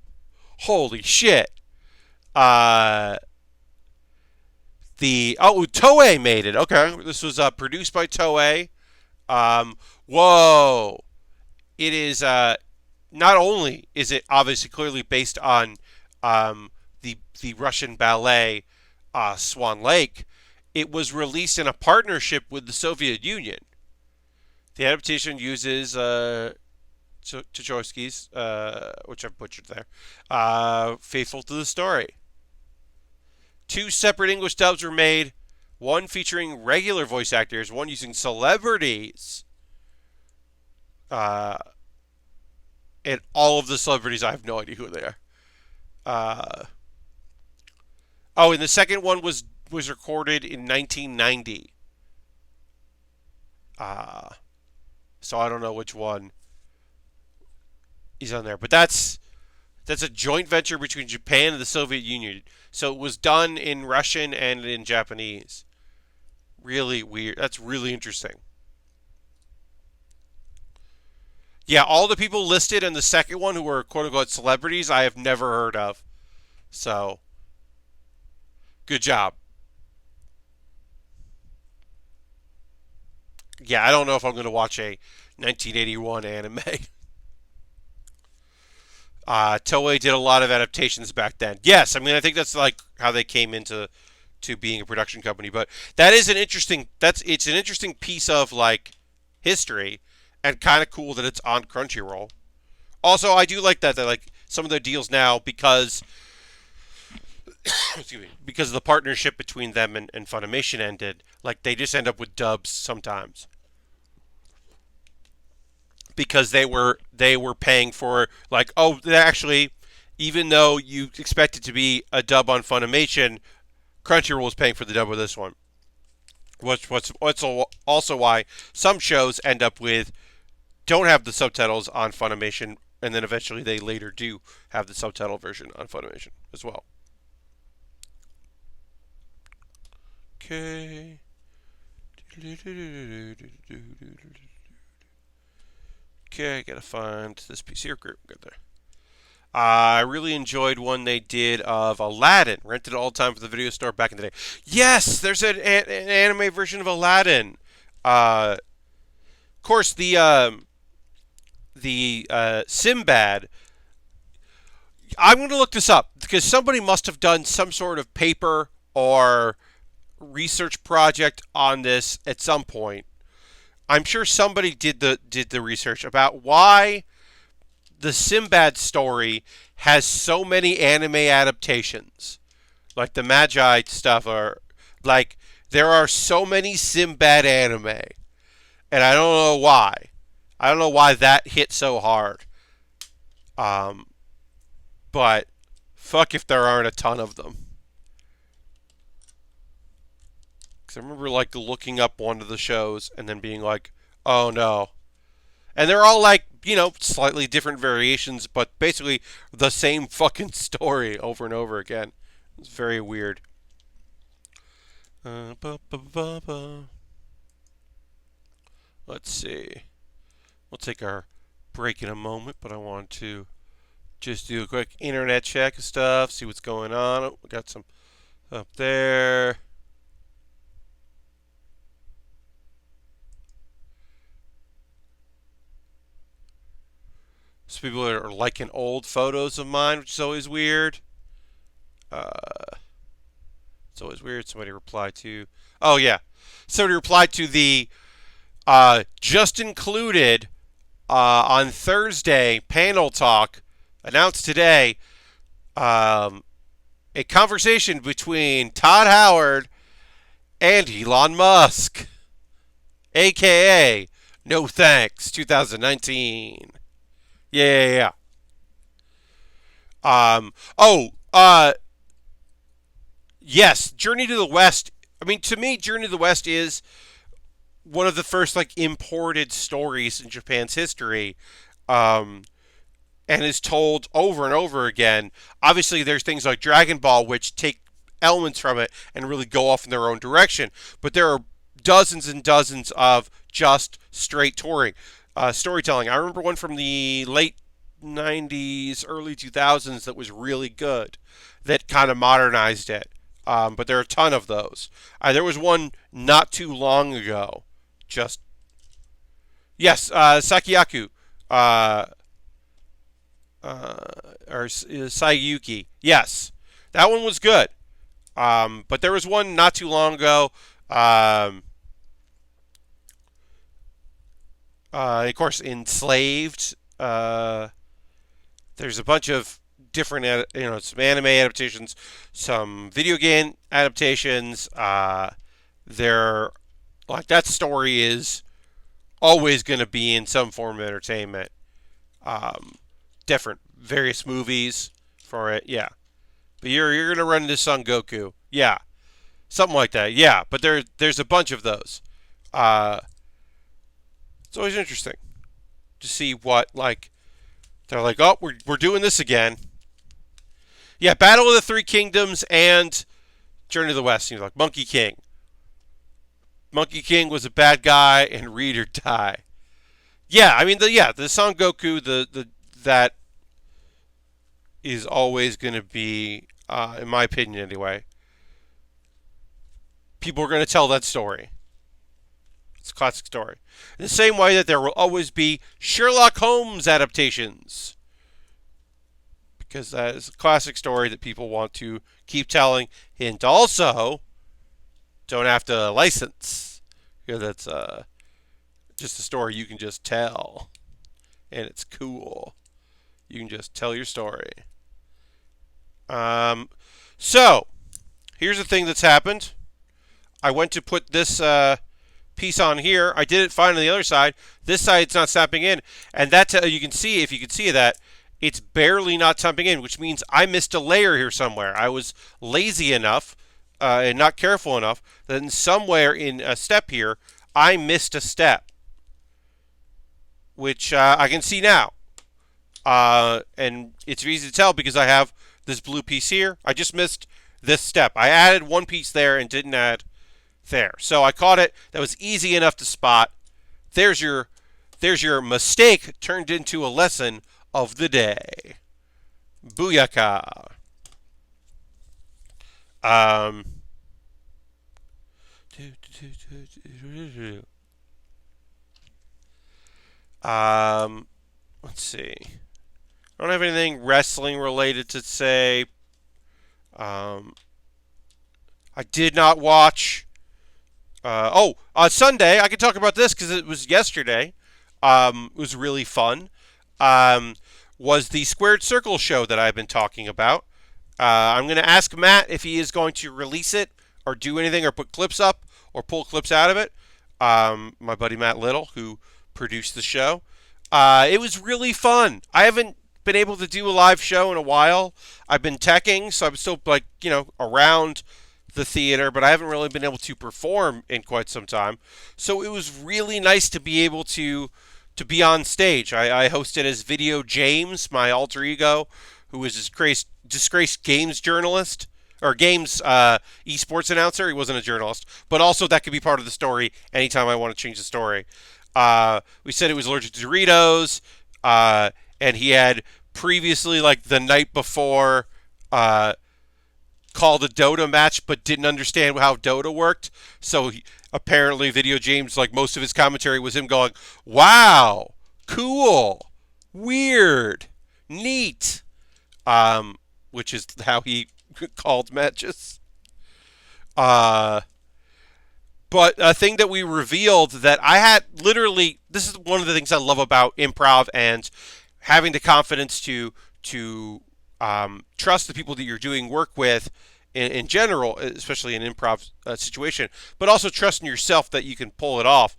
Holy shit. Toei made it. Okay, this was produced by Toei. Whoa. It is not only is it obviously clearly based on the Russian ballet Swan Lake, it was released in a partnership with the Soviet Union. The adaptation uses Tchaikovsky's, which I've butchered there, faithful to the story. 2 separate English dubs were made, one featuring regular voice actors, one using celebrities. And all of the celebrities, I have no idea who they are. And the second one was recorded in 1990. So I don't know which one is on there. But that's a joint venture between Japan and the Soviet Union. So it was done in Russian and in Japanese. Really weird. That's really interesting. Yeah, all the people listed in the second one who were quote-unquote celebrities, I have never heard of. So, good job. Yeah, I don't know if I'm going to watch a 1981 anime. Toei did a lot of adaptations back then. Yes, I mean I think that's like how they came into being a production company. But that is an interesting piece of like history, and kind of cool that it's on Crunchyroll. Also, I do like that like some of their deals now because because of the partnership between them and Funimation ended. Like they just end up with dubs sometimes. Because they were paying for like actually, even though you expect it to be a dub on Funimation, Crunchyroll was paying for the dub of this one. What's also why some shows end up with don't have the subtitles on Funimation, and then eventually they later do have the subtitle version on Funimation as well. Okay. Okay, I gotta find this piece here. Great, good there. I really enjoyed one they did of Aladdin. Rented all the time for the video store back in the day. Yes, there's an anime version of Aladdin. Of course, the Sinbad. I'm going to look this up because somebody must have done some sort of paper or research project on this at some point. I'm sure somebody did the research about why the Sinbad story has so many anime adaptations. Like the Magi stuff are like there are so many Sinbad anime. And I don't know why. I don't know why that hit so hard. But Fuck if there aren't a ton of them. Because I remember like looking up one of the shows and then being like, oh no. And they're all like, slightly different variations, but basically the same fucking story over and over again. It's very weird. Ba, ba, ba, ba. Let's see. We'll take our break in a moment, but I want to just do a quick internet check of stuff, see what's going on. Oh, we got some up there. Some people are liking old photos of mine, which is always weird. It's always weird. Somebody replied to. Oh yeah, somebody replied to the just included on Thursday panel talk announced today. A conversation between Todd Howard and Elon Musk, aka No Thanks 2019. Yeah. Yes, Journey to the West. I mean, to me, Journey to the West is one of the first like imported stories in Japan's history, and is told over and over again. Obviously, there's things like Dragon Ball which take elements from it and really go off in their own direction, but there are dozens and dozens of just straight touring storytelling. I remember one from the late 90s, early 2000s that was really good that kind of modernized it. But there are a ton of those. There was one not too long ago. Just yes, Sakiyaku, or Sayuki. Yes, that one was good. But there was one not too long ago. Of course, Enslaved. There's a bunch of different, some anime adaptations, some video game adaptations. They're like that story is always going to be in some form of entertainment. Different various movies for it, yeah. But you're going to run into Son Goku, yeah, something like that, yeah. But there's a bunch of those. It's always interesting to see what like they're like. Oh, we're doing this again. Yeah, Battle of the Three Kingdoms and Journey to the West. Like Monkey King. Monkey King was a bad guy and read or die. Yeah, I mean the Son Goku that is always going to be, in my opinion anyway. People are going to tell that story. It's a classic story. In the same way that there will always be Sherlock Holmes adaptations. Because that is a classic story that people want to keep telling. And also, don't have to license. Because that's just a story you can just tell. And it's cool. You can just tell your story. So, here's the thing that's happened. I went to put this piece on here. I did it fine on the other side. This side it's not snapping in. And that's you can see, if you can see that, it's barely not snapping in, which means I missed a layer here somewhere. I was lazy enough and not careful enough that in somewhere in a step here, I missed a step. Which I can see now. And it's easy to tell because I have this blue piece here. I just missed this step. I added one piece there and didn't add there. So I caught it. That was easy enough to spot. There's your mistake turned into a lesson of the day. Booyaka. Let's see. I don't have anything wrestling related to say. I did not watch. On Sunday, I can talk about this because it was yesterday. It was really fun. Was the Squared Circle show that I've been talking about. I'm going to ask Matt if he is going to release it or do anything or put clips up or pull clips out of it. My buddy Matt Little, who produced the show. It was really fun. I haven't been able to do a live show in a while. I've been teching, so I'm still like, around the theater, but I haven't really been able to perform in quite some time. So it was really nice to be able to be on stage. I hosted as Video James, my alter ego, who was this disgraced games journalist or games esports announcer. He wasn't a journalist, but also that could be part of the story anytime I want to change the story. We said he was allergic to Doritos, and he had previously, like the night before, called a Dota match, but didn't understand how Dota worked. So apparently, Video James, like most of his commentary, was him going, "Wow, cool, weird, neat," which is how he called matches. But a thing that we revealed that I had literally, this is one of the things I love about improv and having the confidence to trust the people that you're doing work with in general, especially in an improv situation, but also trusting yourself that you can pull it off.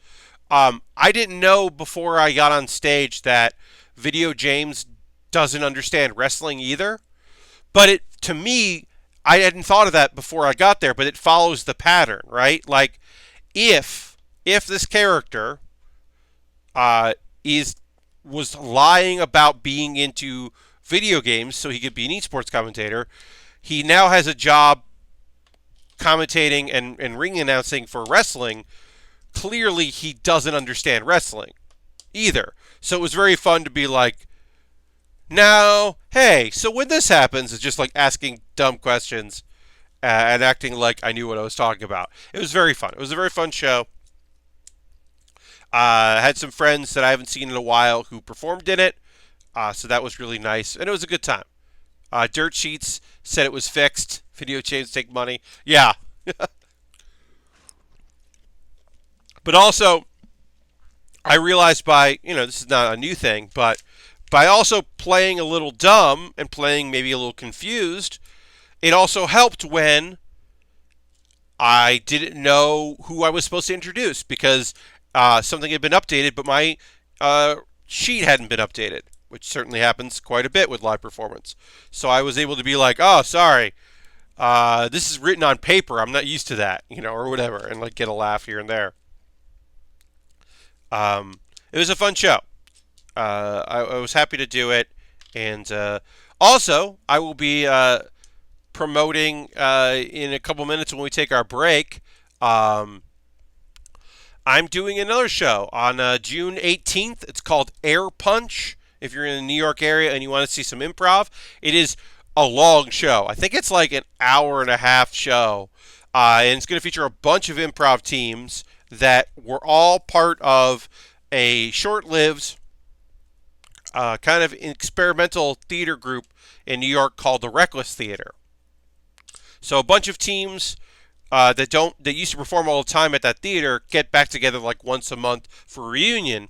I didn't know before I got on stage that Video James doesn't understand wrestling either. But to me, I hadn't thought of that before I got there, but it follows the pattern, right? Like, if this character was lying about being into video games so he could be an esports commentator, he now has a job commentating and ring announcing for wrestling. Clearly, he doesn't understand wrestling either. So it was very fun to be like, now, hey, so when this happens, it's just like asking dumb questions and acting like I knew what I was talking about. It was very fun. It was a very fun show. I had some friends that I haven't seen in a while who performed in it, so that was really nice, and it was a good time. Dirt Sheets said it was fixed. Video James take money. Yeah. But also, I realized this is not a new thing, but by also playing a little dumb and playing maybe a little confused, it also helped when I didn't know who I was supposed to introduce because something had been updated, but my sheet hadn't been updated, which certainly happens quite a bit with live performance. So I was able to be like, oh, sorry, this is written on paper. I'm not used to that, or whatever, and like get a laugh here and there. It was a fun show. I was happy to do it, and also I will be promoting in a couple minutes when we take our break. I'm doing another show on June 18th. It's called Air Punch. If you're in the New York area and you want to see some improv, it is a long show. I think it's like an hour and a half show, and it's going to feature a bunch of improv teams that were all part of a short-lived kind of experimental theater group in New York called the Reckless Theater. So a bunch of teams that used to perform all the time at that theater get back together like once a month for a reunion.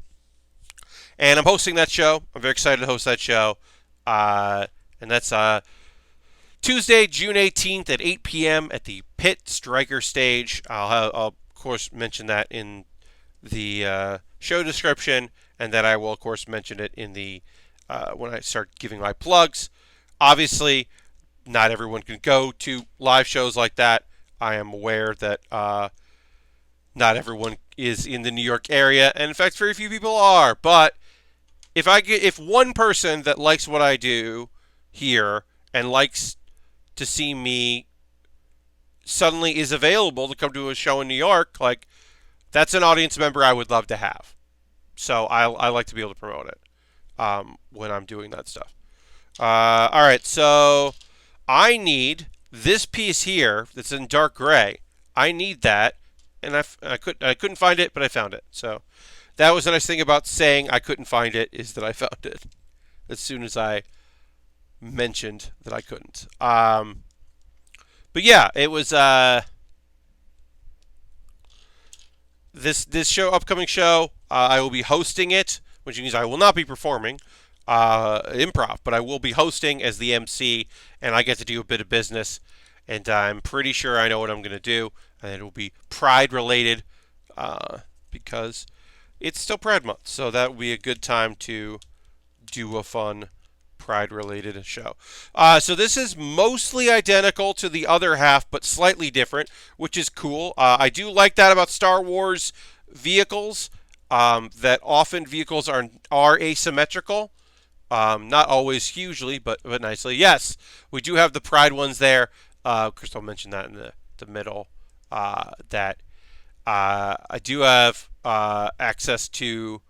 And I'm hosting that show. I'm very excited to host that show. And that's Tuesday, June 18th at 8 p.m. at the Pit Striker Stage. I'll of course mention that in the show description, and then I will of course mention it in the when I start giving my plugs. Obviously, not everyone can go to live shows like that. I am aware that not everyone is in the New York area, and in fact, very few people are. But if one person that likes what I do here and likes to see me suddenly is available to come to a show in New York, like that's an audience member I would love to have. So I like to be able to promote it when I'm doing that stuff. All right, so I need this piece here that's in dark gray. I need that, and I couldn't find it, but I found it. So that was the nice thing about saying I couldn't find it, is that I found it as soon as I mentioned that I couldn't. But yeah, it was this upcoming show. I will be hosting it, which means I will not be performing improv, but I will be hosting as the MC, and I get to do a bit of business. And I'm pretty sure I know what I'm going to do, and it will be Pride related because it's still Pride Month, so that will be a good time to do a fun Pride-related show. So this is mostly identical to the other half, but slightly different, which is cool. I do like that about Star Wars vehicles, that often vehicles are asymmetrical. Not always hugely, but nicely. Yes, we do have the Pride ones there. Crystal mentioned that in the middle. That I do have access to.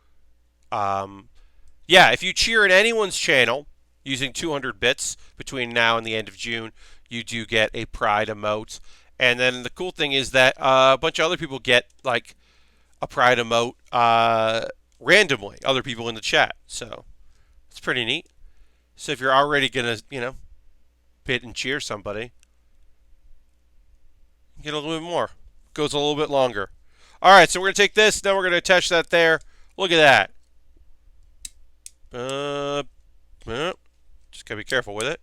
If you cheer at anyone's channel using 200 bits between now and the end of June, you do get a Pride emote. And then the cool thing is that a bunch of other people get like a Pride emote randomly, other people in the chat. So it's pretty neat. So if you're already going to, bid and cheer somebody, get a little bit more. Goes a little bit longer. All right, so we're going to take this. Then we're going to attach that there. Look at that. Just got to be careful with it.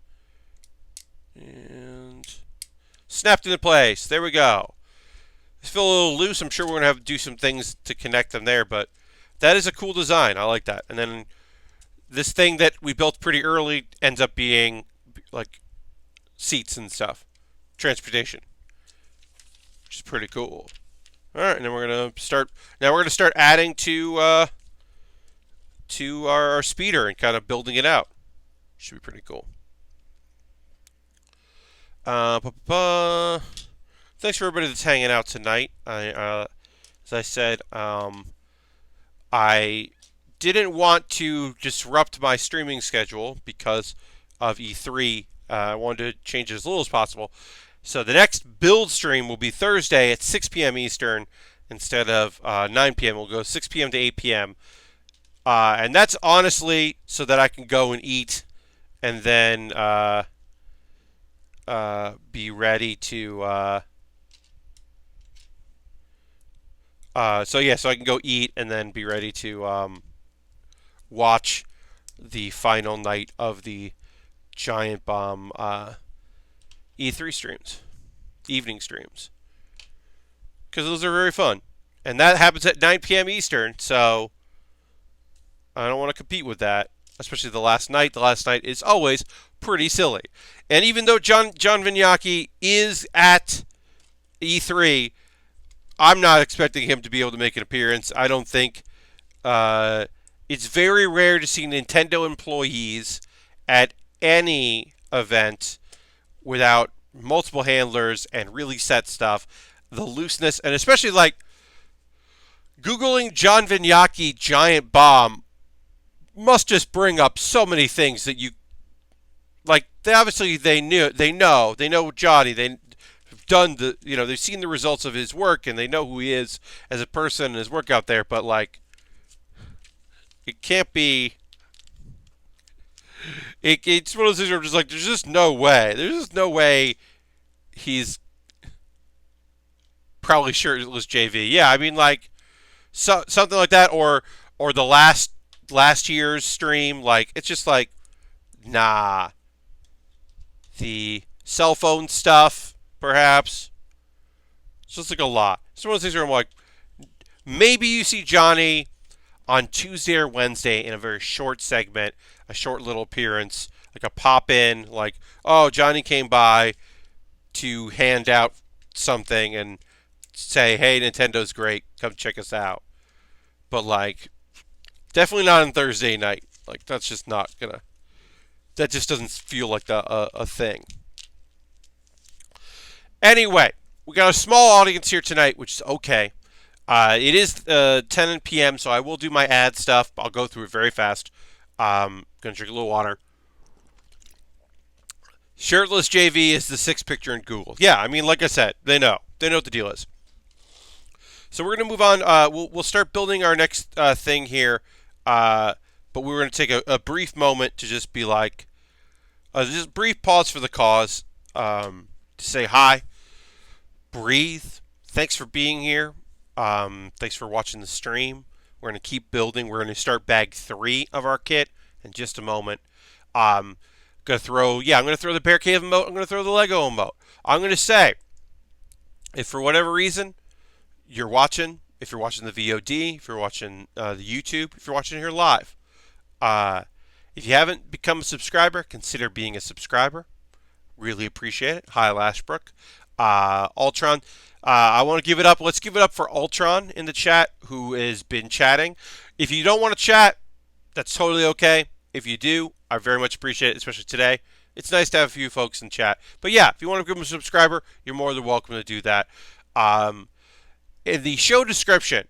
And snapped into place. There we go. It's feel a little loose. I'm sure we're going to have to do some things to connect them there, but that is a cool design. I like that. And then this thing that we built pretty early ends up being like seats and stuff. Transportation. Which is pretty cool. All right, and then we're going to start. Now we're going to start adding to our speeder and kind of building it out. Should be pretty cool. Thanks for everybody that's hanging out tonight. As I said, I didn't want to disrupt my streaming schedule because of E3. I wanted to change it as little as possible. So the next build stream will be Thursday at 6 p.m. Eastern instead of 9 p.m. We'll go 6 p.m. to 8 p.m. And that's honestly so that I can go and eat and then be ready to... so I can go eat and then be ready to watch the final night of the Giant Bomb E3 streams, evening streams, because those are very fun, and that happens at 9 p.m. Eastern. So I don't want to compete with that, especially the last night. The last night is always pretty silly, and even though John Vignacchi is at E3. I'm not expecting him to be able to make an appearance. I don't think it's very rare to see Nintendo employees at any event without multiple handlers and really set stuff. The looseness, and especially like Googling John Vignacchi Giant Bomb must just bring up so many things that you like. They know Johnny. They've seen the results of his work and they know who he is as a person and his work out there, but like it can't be it's one of those things where I'm just like there's just no way he's probably shirtless JV. Yeah, I mean like something like that or the last year's stream, like it's just like nah. The cell phone stuff, perhaps. It's just like a lot. It's one of those things where I'm like, maybe you see Johnny on Tuesday or Wednesday in a very short segment, a short little appearance, like a pop-in, like, oh, Johnny came by to hand out something and say, hey, Nintendo's great, come check us out. But, like, definitely not on Thursday night. Like, that's just not gonna... That just doesn't feel like a thing. Anyway, we got a small audience here tonight, which is okay. It is 10 p.m., so I will do my ad stuff. I'll go through it very fast. Gonna drink a little water. Shirtless JV is the sixth picture in Google. Yeah, I mean, like I said, they know. They know what the deal is. So we're gonna move on. We'll start building our next thing here. But we were going to take a brief moment to just be like, just a brief pause for the cause, to say hi, breathe, thanks for being here, thanks for watching the stream. We're going to keep building. We're going to start bag 3 of our kit in just a moment. I'm going to throw the Bear Cave emote. I'm going to throw the Lego emote. I'm going to say, if for whatever reason you're watching, if you're watching the VOD, if you're watching the YouTube, if you're watching here live, If you haven't become a subscriber, consider being a subscriber. Really appreciate it. Hi, Lashbrook. Ultron. I want to give it up. Let's give it up for Ultron in the chat, who has been chatting. If you don't want to chat, that's totally okay. If you do, I very much appreciate it, especially today. It's nice to have a few folks in chat. But yeah, if you want to become a subscriber, you're more than welcome to do that. In the show description,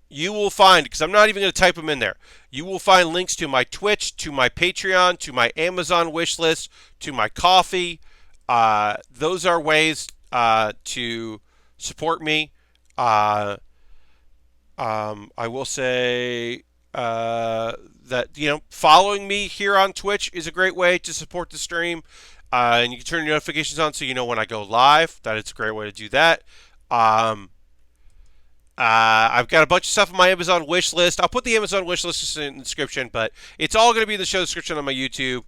you will find, because I'm not even going to type them in there, you will find links to my Twitch, to my Patreon, to my Amazon wish list, to my coffee. Those are ways to support me. I will say that, following me here on Twitch is a great way to support the stream. And you can turn your notifications on so you know when I go live. That is a great way to do that. I've got a bunch of stuff on my Amazon wish list. I'll put the Amazon wish list in the description, but it's all going to be in the show description on my YouTube.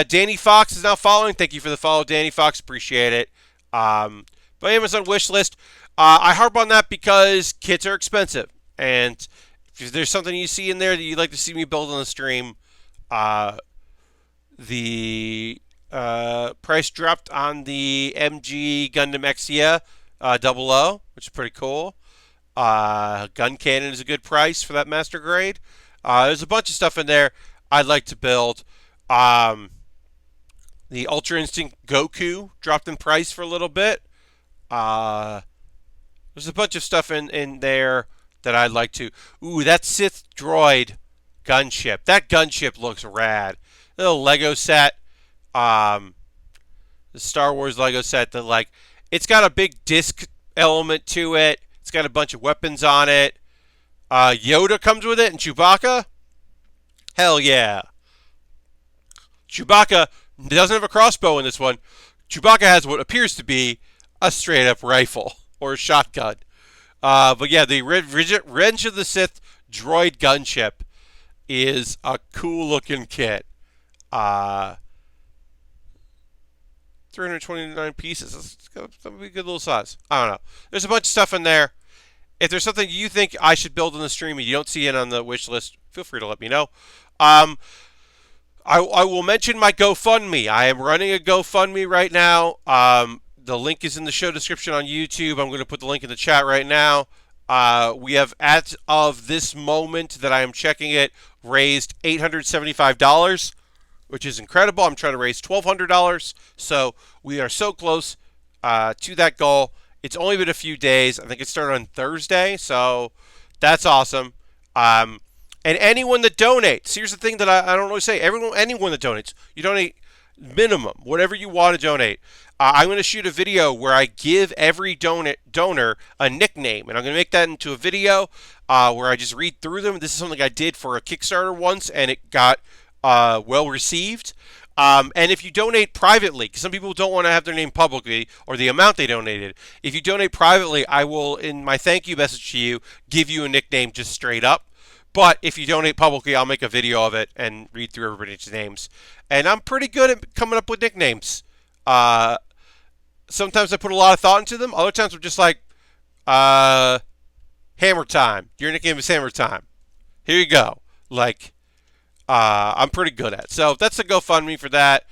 Danny Fox is now following. Thank you for the follow, Danny Fox. Appreciate it. But Amazon wish list, I harp on that because kits are expensive. And if there's something you see in there that you'd like to see me build on the stream, the price dropped on the MG Gundam Exia 00, which is pretty cool. Gun cannon is a good price for that master grade. There's a bunch of stuff in there I'd like to build. The Ultra Instinct Goku dropped in price for a little bit. There's a bunch of stuff in there that I'd like to. Ooh, that Sith droid gunship. That gunship looks rad. Little Lego set. The Star Wars Lego set that it's got a big disc element to it. It's got a bunch of weapons on it. Yoda comes with it, and Chewbacca. Hell yeah. Chewbacca doesn't have a crossbow in this one. Chewbacca has what appears to be a straight-up rifle or a shotgun. But yeah, the Revenge of the Sith droid gunship is a cool-looking kit. 329 pieces. That would be a good little size. I don't know. There's a bunch of stuff in there. If there's something you think I should build on the stream and you don't see it on the wish list, feel free to let me know. I will mention my GoFundMe. I am running a GoFundMe right now. The link is in the show description on YouTube. I'm going to put the link in the chat right now. We have, as of this moment that I am checking it, raised $875. Which is incredible. I'm trying to raise $1,200, so we are so close to that goal. It's only been a few days. I think it started on Thursday, so that's awesome. And anyone that donates, here's the thing that I don't really say. Anyone that donates, you donate minimum, whatever you want to donate. I'm going to shoot a video where I give every donor a nickname, and I'm going to make that into a video where I just read through them. This is something I did for a Kickstarter once, and it got well received. And if you donate privately, because some people don't want to have their name publicly or the amount they donated, if you donate privately, I will, in my thank you message to you, give you a nickname just straight up. But if you donate publicly, I'll make a video of it and read through everybody's names. And I'm pretty good at coming up with nicknames. Sometimes I put a lot of thought into them. Other times I'm just like, Hammer Time. Your nickname is Hammer Time. Here you go. I'm pretty good at. So that's a GoFundMe for that.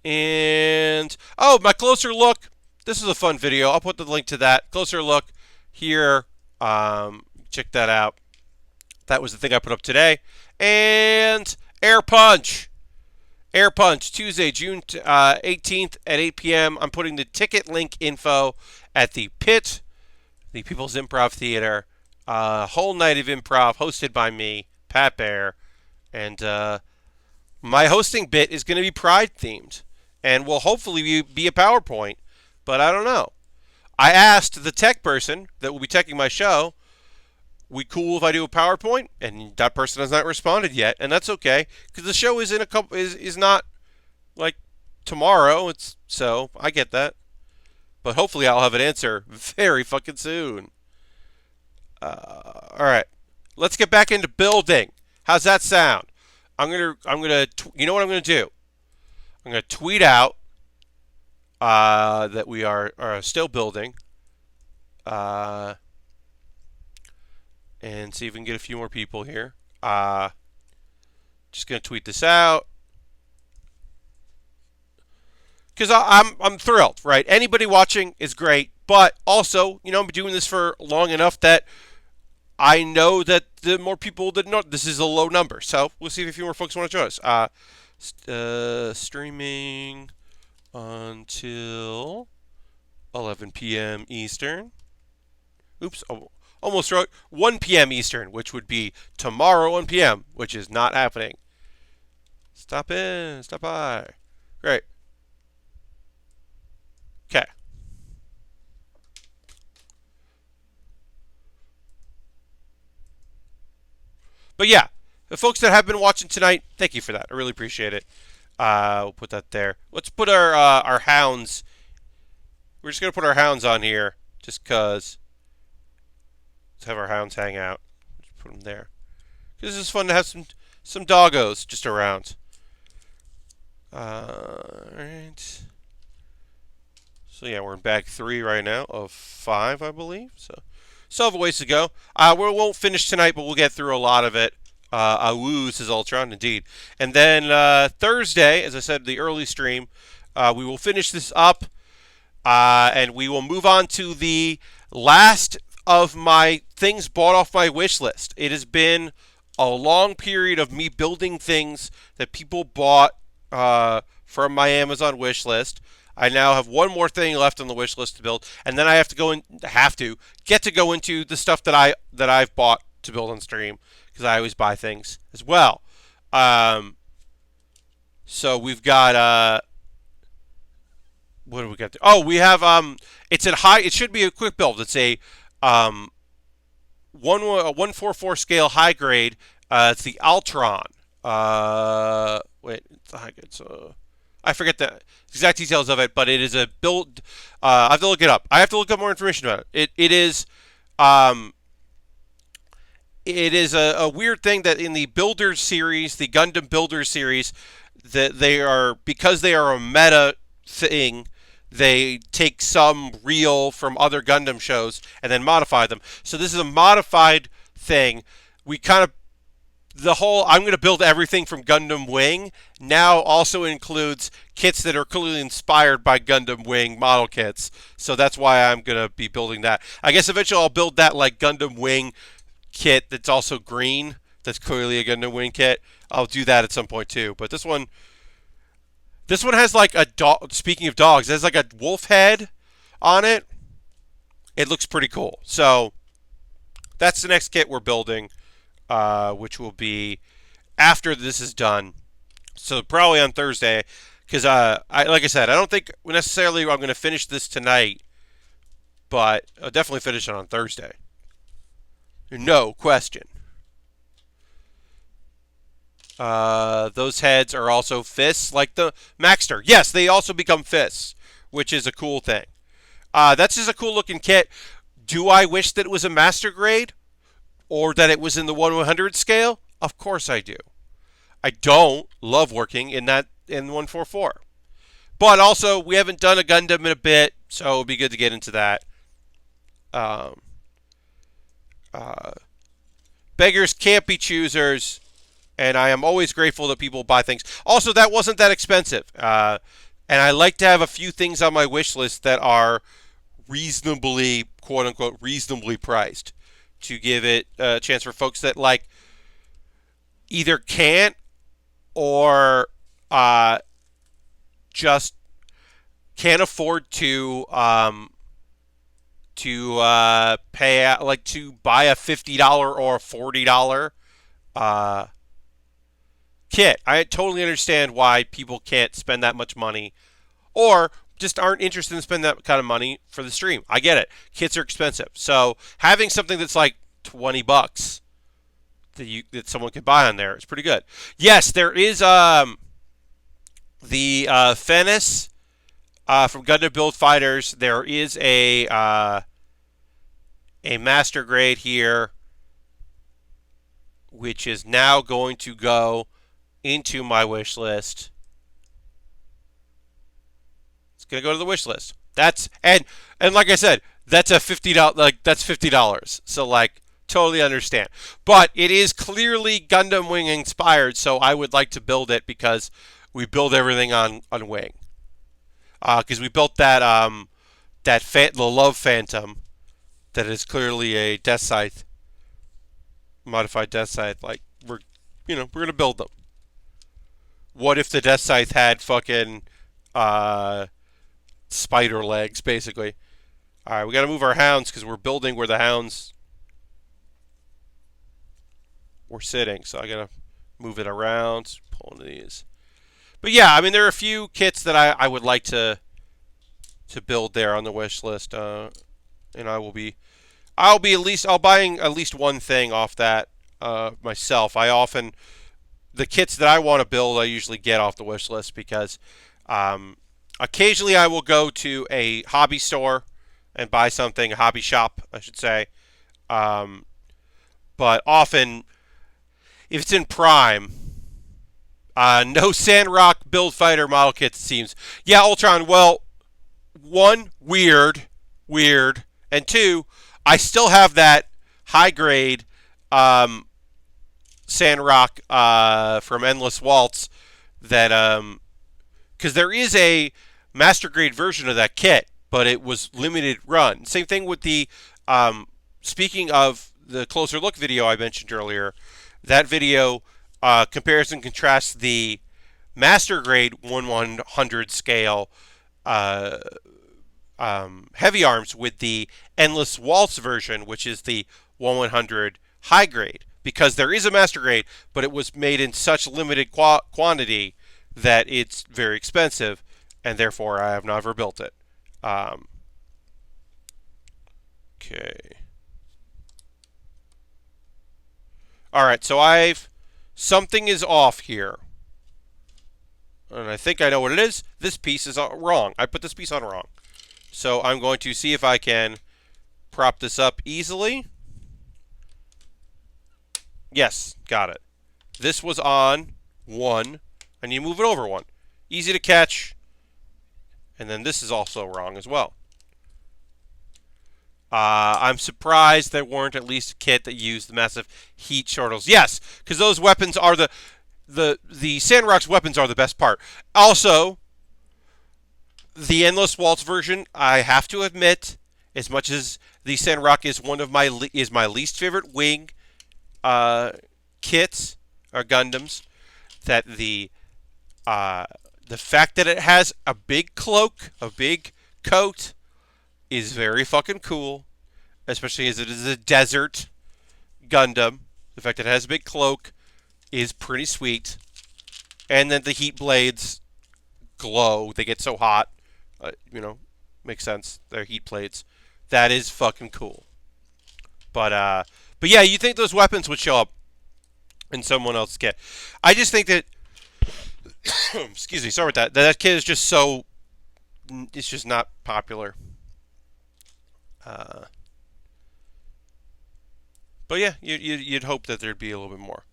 And my closer look. This is a fun video. I'll put the link to that. Closer look here. Check that out. That was the thing I put up today. And Air Punch. Air Punch, Tuesday, June 18th at 8 p.m. I'm putting the ticket link info at the Pit, the People's Improv Theater. Whole night of improv hosted by me, Pat Baer, and my hosting bit is going to be Pride themed and will hopefully be a PowerPoint, but I don't know. I asked the tech person that will be teching my show, we cool if I do a PowerPoint? And that person has not responded yet, and that's okay because the show is is not like tomorrow. So I get that, but hopefully I'll have an answer very fucking soon. All right, let's get back into building. How's that sound? You know what I'm gonna do? I'm gonna tweet out that we are still building. and see if we can get a few more people here. Just gonna tweet this out because I'm thrilled, right? Anybody watching is great, but also, you know, I'm doing this for long enough that I know that the more people that know this is a low number. So we'll see if a few more folks want to join us. Streaming until 11 p.m. Eastern. Oops, almost wrote 1 p.m. Eastern, which would be tomorrow 1 p.m., which is not happening. Stop by. Great. Okay. But yeah, the folks that have been watching tonight, thank you for that. I really appreciate it. We'll put that there. Let's put our hounds. We're just gonna put our hounds on here, just cause. Let's have our hounds hang out. Just put them there. This is fun to have some doggos just around. Alright. So yeah, we're in bag 3 right now of 5, I believe. So still have a ways to go. We won't finish tonight, but we'll get through a lot of it. Woo, says Ultron, indeed. And then Thursday, as I said, the early stream, we will finish this up, and we will move on to the last of my things bought off my wish list. It has been a long period of me building things that people bought from my Amazon wish list. I now have one more thing left on the wish list to build, and then I have to go into the stuff that I've bought to build on stream, because I always buy things as well. So we've got what do we got there? Oh, we have it's at high. It should be a quick build. It's a 144 scale high grade. It's the Ultron. I forget the exact details of it, but it is a build. I have to look it up. I have to look up more information about it. It is a weird thing that in the Builders series, the Gundam Builders series, that because they are a meta thing, they take some real from other Gundam shows and then modify them. So this is a modified thing. We kind of I'm going to build everything from Gundam Wing now also includes kits that are clearly inspired by Gundam Wing model kits. So that's why I'm going to be building that. I guess eventually I'll build that like Gundam Wing kit that's also green. That's clearly a Gundam Wing kit. I'll do that at some point too. But this one has like a dog. Speaking of dogs, it has like a wolf head on it. It looks pretty cool. So that's the next kit we're building. Which will be after this is done. So probably on Thursday, because like I said, I don't think necessarily I'm going to finish this tonight, but I'll definitely finish it on Thursday. No question. Those heads are also fists, like the Maxter. Yes, they also become fists, which is a cool thing. That's just a cool looking kit. Do I wish that it was a master grade? Or that it was in the 1/100 scale? Of course I do. I don't love working in 144. But also, we haven't done a Gundam in a bit, so it would be good to get into that. Beggars can't be choosers, and I am always grateful that people buy things. Also, that wasn't that expensive. And I like to have a few things on my wish list that are reasonably, quote-unquote, reasonably priced, to give it a chance for folks that like either can't or just can't afford to pay out, like to buy a $50 or a $40 kit. I totally understand why people can't spend that much money or just aren't interested in spending that kind of money for the stream. I get it. Kits are expensive. So having something that's like $20 that someone can buy on there is pretty good. Yes, there is the Fennis from Gundam Build Fighters. There is a master grade here, which is now going to go into my wish list. Gonna go to the wish list. That's and like I said, that's a $50, like that's $50. So like totally understand. But it is clearly Gundam Wing inspired, so I would like to build it because we build everything on Wing. Because we built that the Love Phantom that is clearly a Death Scythe, modified Death Scythe. Like we're gonna build them. What if the Death Scythe had fucking spider legs, basically? All right, we got to move our hounds because we're building where the hounds were sitting. So I got to move it around, pull into these. But yeah, I mean, there are a few kits that I would like to build there on the wish list, and I'll buying at least one thing off that myself. The kits that I want to build, I usually get off the wish list because occasionally I will go to a hobby store and buy something, a hobby shop, I should say. But often, if it's in Prime, no Sandrock Build Fighter model kits, it seems. Yeah, Ultron, well, one, weird, and two, I still have that high-grade Sandrock from Endless Waltz that, because there is a master grade version of that kit, but it was limited run. Same thing with the, speaking of the closer look video I mentioned earlier, that video compares and contrasts the master grade 1/100 scale heavy arms with the Endless Waltz version, which is the 1/100 high grade. Because there is a master grade, but it was made in such limited quantity that it's very expensive, and therefore I have never built it. Okay. All right, so something is off here. And I think I know what it is. This piece is wrong. I put this piece on wrong. So I'm going to see if I can prop this up easily. Yes, got it. This was on 1, and you move it over 1. Easy to catch. And then this is also wrong as well. I'm surprised there weren't at least a kit that used the massive heat shortles. Yes, because those weapons are the Sandrock's weapons are the best part. Also, the Endless Waltz version, I have to admit, as much as the Sandrock is my least favorite wing kits or Gundams, that the fact that it has a big cloak, a big coat, is very fucking cool, especially as it is a desert Gundam. The fact that it has a big cloak is pretty sweet, and then the heat blades glow. They get so hot, makes sense. They're heat blades. That is fucking cool. But yeah, you think those weapons would show up in someone else's kit? I just think that, excuse me, sorry about that. That kit is just so, it's just not popular. But yeah, you'd hope that there'd be a little bit more.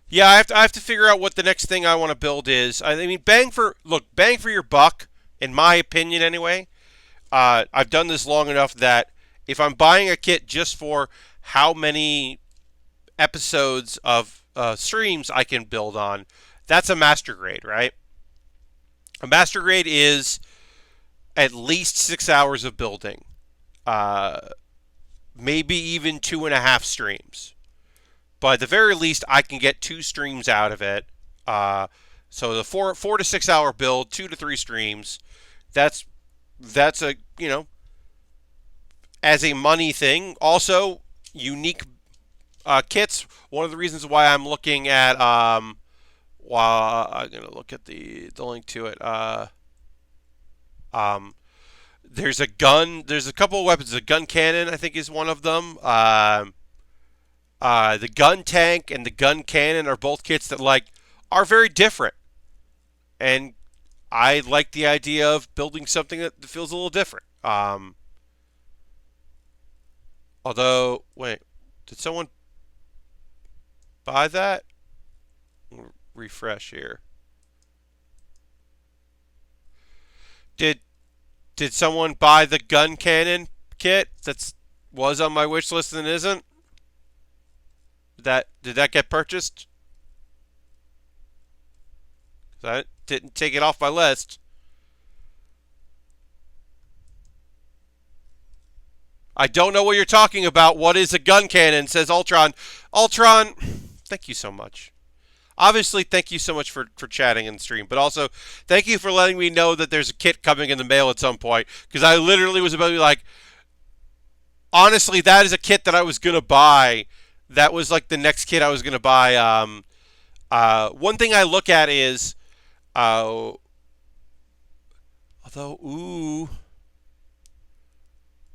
Yeah, I have to figure out what the next thing I want to build is. I mean, bang for your buck, in my opinion, anyway. I've done this long enough that if I'm buying a kit just for how many episodes of streams I can build on, that's a master grade, right? A master grade is at least 6 hours of building. Maybe even 2.5 streams. But at the very least, I can get 2 streams out of it. So the 4 to 6 hour build, 2 to 3 streams. That's a, as a money thing. Also, unique kits. One of the reasons why I'm looking at, while I'm gonna look at the link to it. There's a gun. There's a couple of weapons. The gun cannon, I think, is one of them. The gun tank and the gun cannon are both kits that are very different, and I like the idea of building something that feels a little different. Although, wait, did someone buy that? Refresh here. Did someone buy the gun cannon kit? That's was on my wish list and isn't? Did that get purchased? I didn't take it off my list. I don't know what you're talking about. What is a gun cannon? Says Ultron. Ultron, thank you so much. Obviously, thank you so much for chatting in the stream, but also thank you for letting me know that there's a kit coming in the mail at some point, because I literally was about to be like, honestly, that is a kit that I was going to buy. That was like the next kit I was going to buy. One thing I look at is,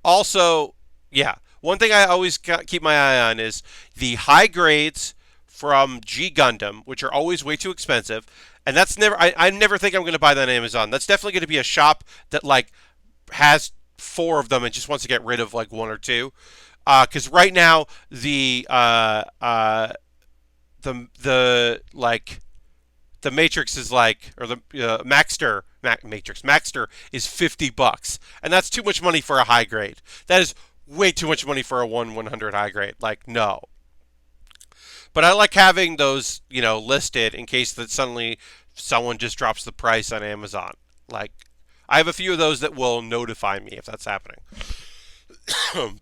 also, yeah, one thing I always keep my eye on is the high grades from G Gundam, which are always way too expensive. And that's never, I never think I'm going to buy that on Amazon. That's definitely going to be a shop that like has 4 of them and just wants to get rid of like 1 or 2. Because right now the Matrix is like, or the Maxter is $50, and that's too much money for a high grade. That is way too much money for a 1/100 high grade. Like, no. But I like having those, listed in case that suddenly someone just drops the price on Amazon. Like, I have a few of those that will notify me if that's happening.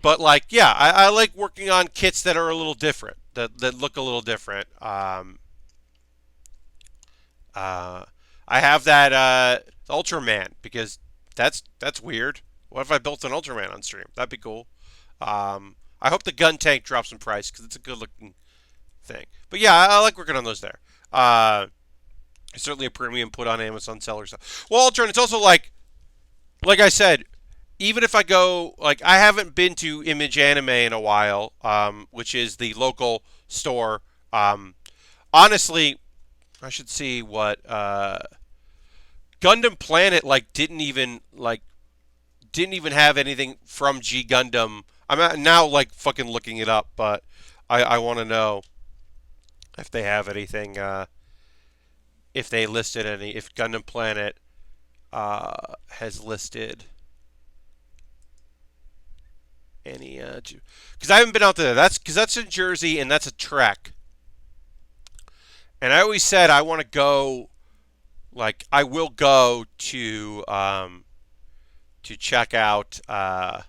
But like, yeah, I like working on kits that are a little different, that look a little different. I have that Ultraman because that's weird. What if I built an Ultraman on stream? That'd be cool. I hope the gun tank drops in price because it's a good looking thing. But yeah, I like working on those there. Certainly a premium put on Amazon seller stuff. Well, Ultron, it's also like I said, even if I go, like, I haven't been to Image Anime in a while, which is the local store. Honestly, I should see what Gundam Planet didn't even have anything from G Gundam. I'm now like fucking looking it up, but I want to know if they have anything, if they listed any, if Gundam Planet has listed any, because I haven't been out there. That's because that's in Jersey and that's a trek. And I always said I want to go, like, I will go to check out that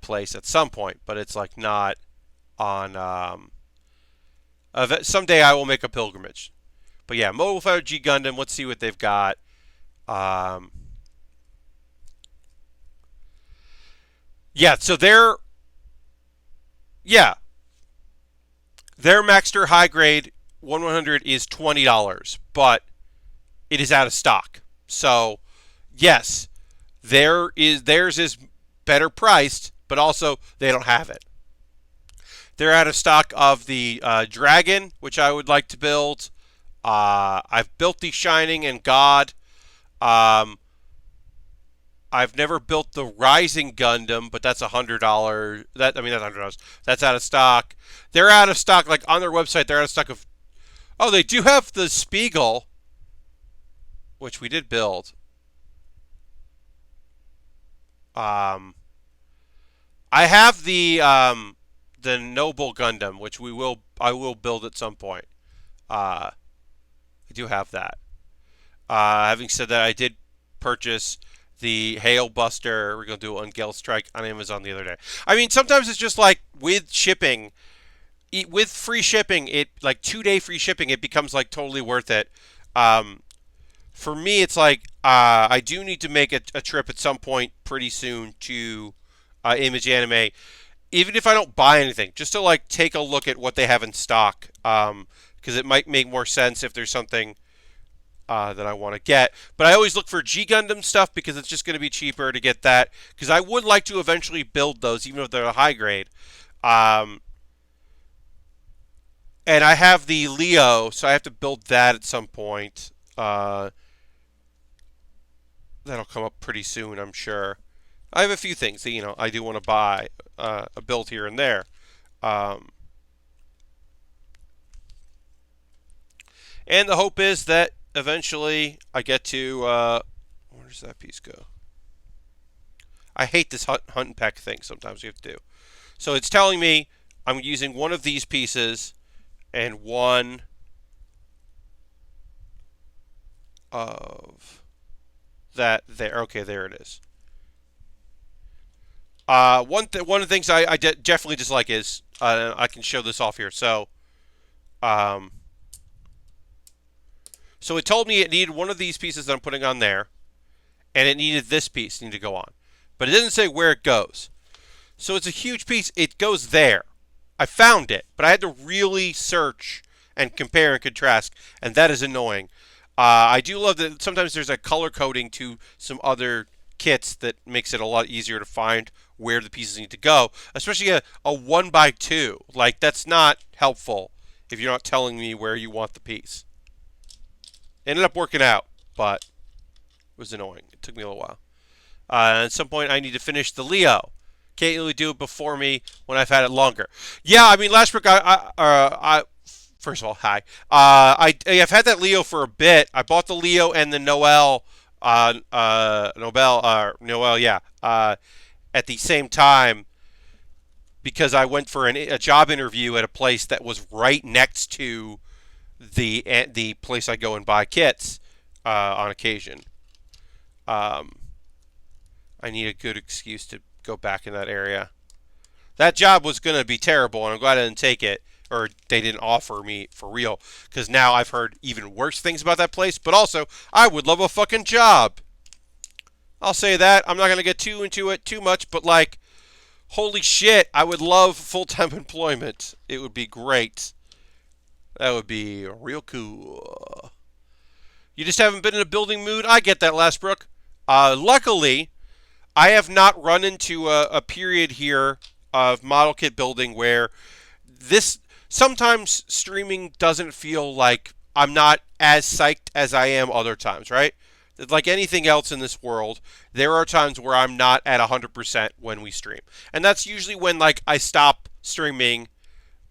place at some point, but it's like not on. Someday I will make a pilgrimage. But yeah, Mobile Fighter G Gundam. Let's see what they've got. Yeah, so their Maxter high grade 1/100 is $20, but it is out of stock. So, yes, theirs is better priced, but also they don't have it. They're out of stock of the Dragon, which I would like to build. I've built the Shining and God. I've never built the Rising Gundam, but that's $100. That's $100. That's out of stock. They're out of stock. Like on their website, they're out of stock of. Oh, they do have the Spiegel, which we did build. I have the Noble Gundam, which I will build at some point. I do have that. Having said that, I did purchase the Hail Buster. We're going to do on Gale Strike on Amazon the other day. I mean, sometimes it's just like with shipping, with free shipping, it like 2-day free shipping, it becomes like totally worth it. For me, it's like I do need to make a trip at some point pretty soon to Image Anime, even if I don't buy anything, just to like take a look at what they have in stock, because it might make more sense if there's something that I want to get. But I always look for G Gundam stuff because it's just going to be cheaper to get that, because I would like to eventually build those, even if they're a high grade. And I have the Leo, so I have to build that at some point. That'll come up pretty soon, I'm sure. I have a few things that, I do want to buy, a build here and there. And the hope is that eventually I get to, where does that piece go? I hate this hunt and peck thing sometimes you have to do. So it's telling me I'm using one of these pieces and one of that there. Okay, there it is. One of the things I definitely dislike is I can show this off here. Um, so it told me it needed one of these pieces that I'm putting on there, and it needed this piece need to go on, but it didn't say where it goes. So it's a huge piece. It goes there. I found it, but I had to really search and compare and contrast, and that is annoying. I do love that sometimes there's a color coding to some other kits that makes it a lot easier to find where the pieces need to go, especially a 1x2. Like, that's not helpful if you're not telling me where you want the piece. It ended up working out, but it was annoying. It took me a little while. At some point, I need to finish the Leo. Can't really do it before me when I've had it longer. Yeah, I mean, last week first of all, hi. I've had that Leo for a bit. I bought the Leo and the Noel, Noel, yeah, at the same time because I went for a job interview at a place that was right next to the place I go and buy kits on occasion. I need a good excuse to go back in that area. That job was going to be terrible, and I'm glad I didn't take it, or they didn't offer me for real, because now I've heard even worse things about that place, but also, I would love a fucking job. I'll say that. I'm not going to get too into it too much, but like, holy shit, I would love full-time employment. It would be great. That would be real cool. You just haven't been in a building mood? I get that, Lastbrook. Luckily, I have not run into a period here of model kit building where this sometimes streaming doesn't feel like I'm not as psyched as I am other times, right? Like anything else in this world, there are times where I'm not at 100% when we stream. And that's usually when like I stop streaming.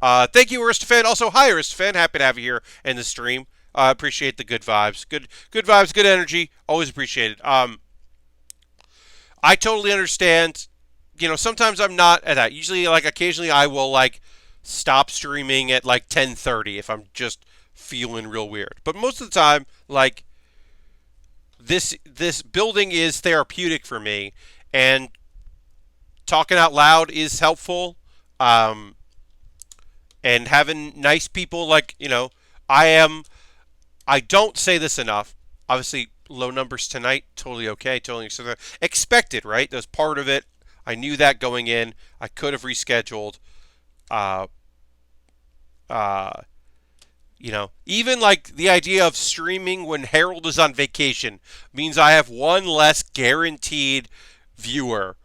Thank you, Aristophan. Also, hi, Aristophan. Happy to have you here in the stream. Appreciate the good vibes. Good vibes, good energy. Always appreciated. I totally understand. You know, sometimes I'm not at that. Usually, like, occasionally I will, like, stop streaming at, like, 10:30 if I'm just feeling real weird. But most of the time, like, this building is therapeutic for me, and talking out loud is helpful. And having nice people, like, you know, I don't say this enough. Obviously, low numbers tonight, totally okay, totally expected, right? That was part of it. I knew that going in. I could have rescheduled. Uh, uh, you know, even like the idea of streaming when Harold is on vacation means I have one less guaranteed viewer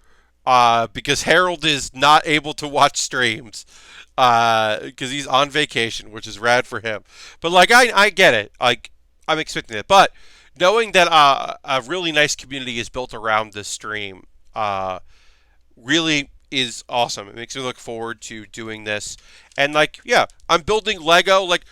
because Harold is not able to watch streams because he's on vacation, which is rad for him. But like, I get it. Like, I'm expecting it. But knowing that a really nice community is built around this stream really is awesome. It makes me look forward to doing this. And like, yeah, I'm building Lego. Like,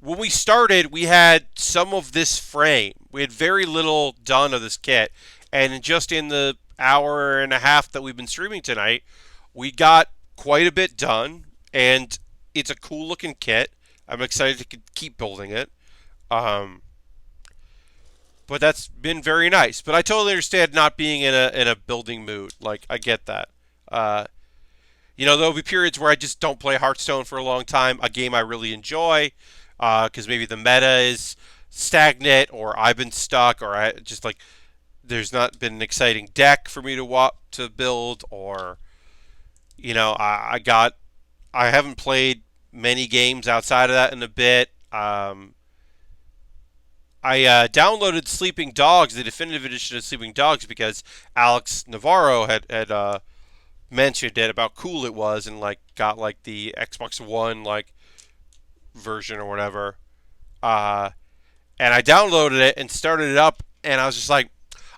when we started, we had some of this frame. We had very little done of this kit. And just in the hour and a half that we've been streaming tonight, we got quite a bit done. And it's a cool looking kit. I'm excited to keep building it. But that's been very nice. But I totally understand not being in a building mood. Like, I get that. You know, there'll be periods where I just don't play Hearthstone for a long time, a game I really enjoy, because maybe the meta is stagnant, or I've been stuck, or I just like there's not been an exciting deck for me to build, or you know, I haven't played many games outside of that in a bit. I downloaded Sleeping Dogs, the definitive edition of Sleeping Dogs, because Alex Navarro had mentioned it about cool it was, and like got like the Xbox One like version or whatever. And I downloaded it and started it up, and I was just like,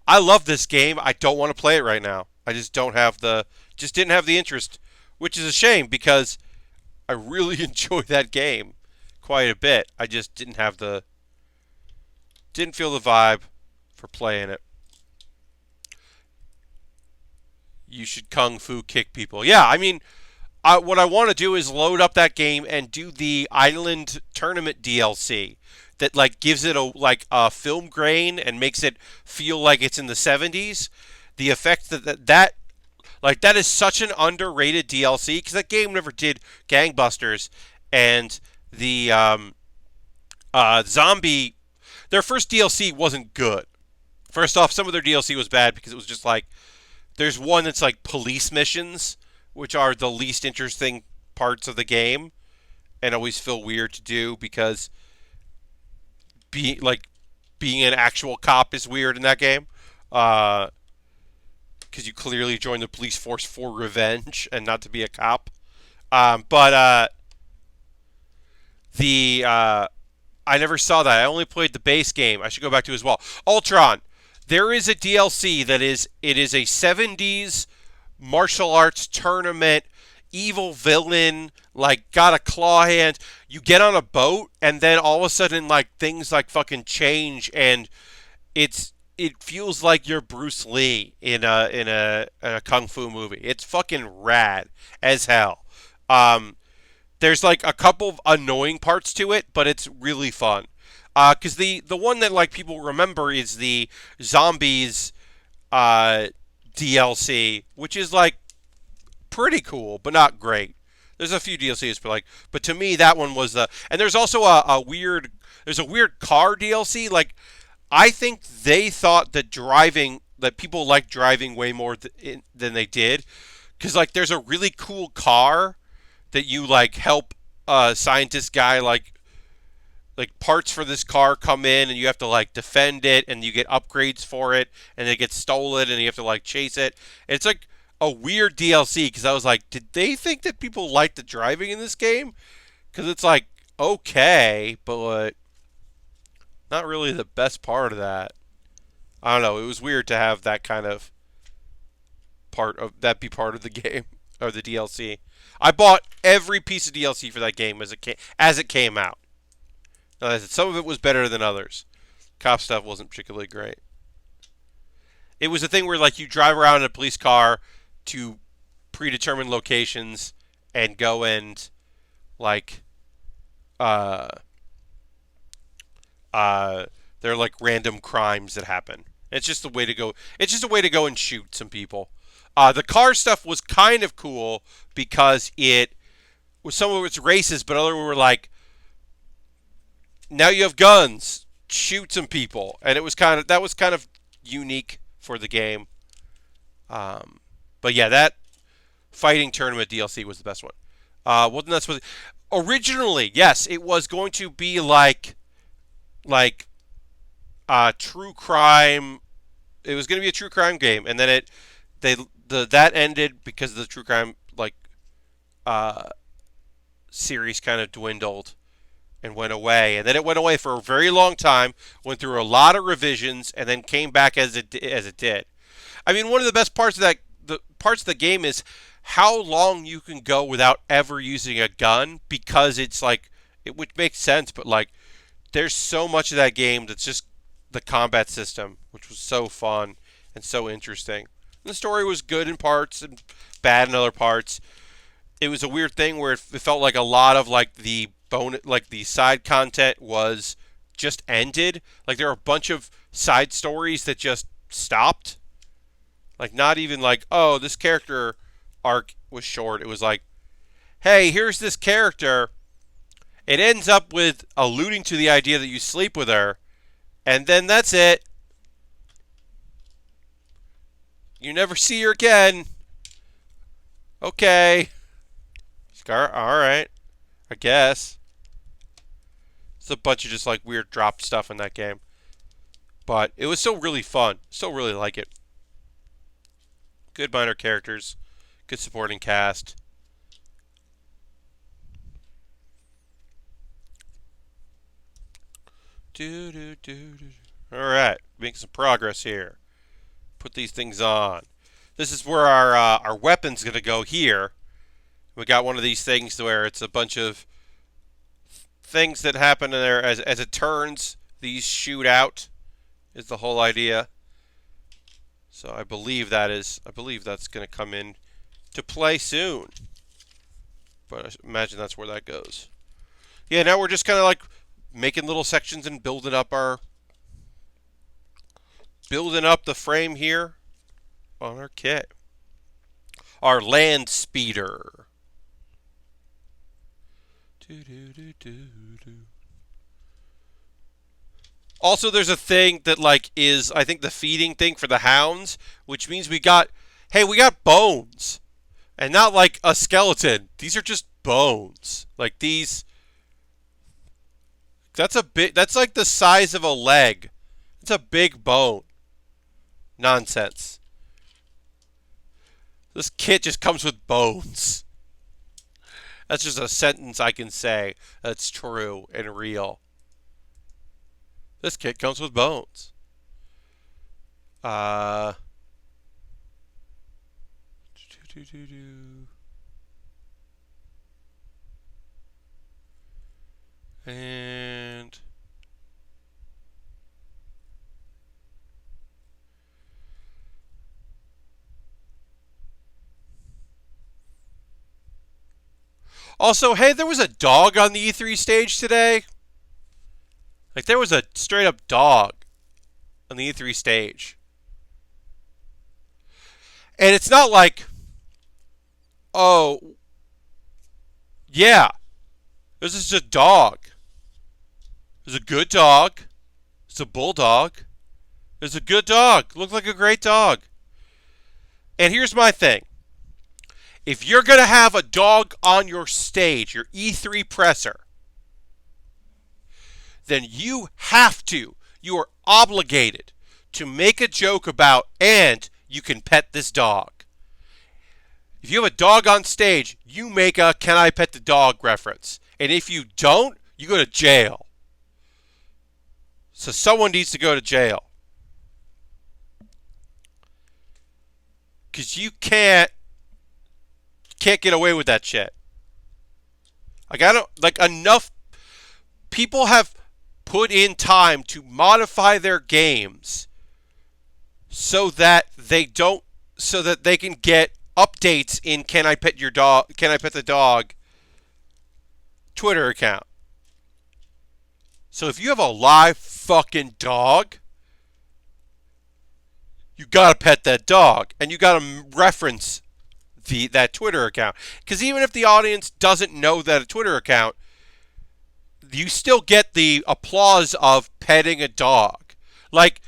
I love this game. I don't want to play it right now. I just didn't have the interest, which is a shame because I really enjoy that game quite a bit. I just didn't feel the vibe for playing it. You should kung fu kick people. Yeah, I mean, what I want to do is load up that game and do the Island Tournament DLC that like gives it a film grain and makes it feel like it's in the 70s. The effect that is such an underrated DLC because that game never did gangbusters, and the zombie their first DLC wasn't good. First off, some of their DLC was bad because it was just like there's one that's like police missions, which are the least interesting parts of the game and always feel weird to do because being an actual cop is weird in that game. Because you clearly join the police force for revenge and not to be a cop. But the I never saw that. I only played the base game. I should go back to it as well. Ultron. There is a DLC that is a 70s martial arts tournament, evil villain, like got a claw hand. You get on a boat and then all of a sudden like things like fucking change and it feels like you're Bruce Lee in a kung fu movie. It's fucking rad as hell. There's like a couple of annoying parts to it, but it's really fun. Because the one that like people remember is the zombies DLC, which is like pretty cool, but not great. There's a few DLCs, but to me that one was the. And there's also a weird car DLC. Like I think they thought that people liked driving way more than they did, because like there's a really cool car that you like help a scientist guy like parts for this car come in and you have to like defend it and you get upgrades for it and it gets stolen and you have to like chase it. It's like a weird DLC because I was like, did they think that people liked the driving in this game? Because it's like okay, but not really the best part of that. I don't know. It was weird to have that kind of be part of the game or the DLC. I bought every piece of DLC for that game as it came out. Now, some of it was better than others. Cop stuff wasn't particularly great. It was a thing where like you drive around in a police car to predetermined locations and go and like there are like random crimes that happen. It's just a way to go. It's just a way to go and shoot some people. The car stuff was kind of cool because it was some of its races, but other were like, now you have guns, shoot some people, and that was kind of unique for the game. But yeah, that fighting tournament DLC was the best one. Wasn't that supposed to, originally? Yes, it was going to be like true crime. It was going to be a true crime game, and then that ended because the true crime series kind of dwindled and went away, and then it went away for a very long time, went through a lot of revisions, and then came back as it did. I mean, one of the best parts of the parts of the game is how long you can go without ever using a gun, because it's like which makes sense, but like there's so much of that game that's just the combat system, which was so fun and so interesting. And the story was good in parts and bad in other parts. It was a weird thing where it felt like a lot of like the side content was just ended. Like there were a bunch of side stories that just stopped. Like not even like, oh, this character arc was short. It was like, hey, here's this character. It ends up with alluding to the idea that you sleep with her, and then that's it. You never see her again. Okay. Alright. I guess. It's a bunch of just like weird drop stuff in that game. But it was still really fun. Still really like it. Good minor characters. Good supporting cast. Alright. Making some progress here. Put these things on. This is where our weapon's going to go here. We got one of these things where it's a bunch of things that happen in there as it turns. These shoot out is the whole idea. So I believe that's going to come in to play soon. But I imagine that's where that goes. Yeah, now we're just kind of like making little sections and building up the frame here on our kit. Our Landspeeder. Also, there's a thing that like is I think the feeding thing for the hounds, which means we got bones. And not like a skeleton. These are just bones. Like these. That's like the size of a leg. It's a big bone. Nonsense. This kit just comes with bones. That's just a sentence I can say that's true and real. This kit comes with bones. And also, hey, there was a dog on the E3 stage today. Like, there was a straight up dog on the E3 stage. And it's not like, oh, yeah, this is a dog. It's a good dog. It's a bulldog. It's a good dog. Looked like a great dog. And here's my thing. If you're going to have a dog on your stage, your E3 presser, then you are obligated to make a joke about, and you can pet this dog. If you have a dog on stage, you make a "can I pet the dog" reference. And if you don't, you go to jail. So someone needs to go to jail. Because you can't get away with that shit. Enough people have put in time to modify their games so that they can get updates in Can I Pet the Dog Twitter account. So if you have a live fucking dog, you gotta pet that dog, and you gotta reference that Twitter account. Because even if the audience doesn't know that a Twitter account, you still get the applause of petting a dog. Like,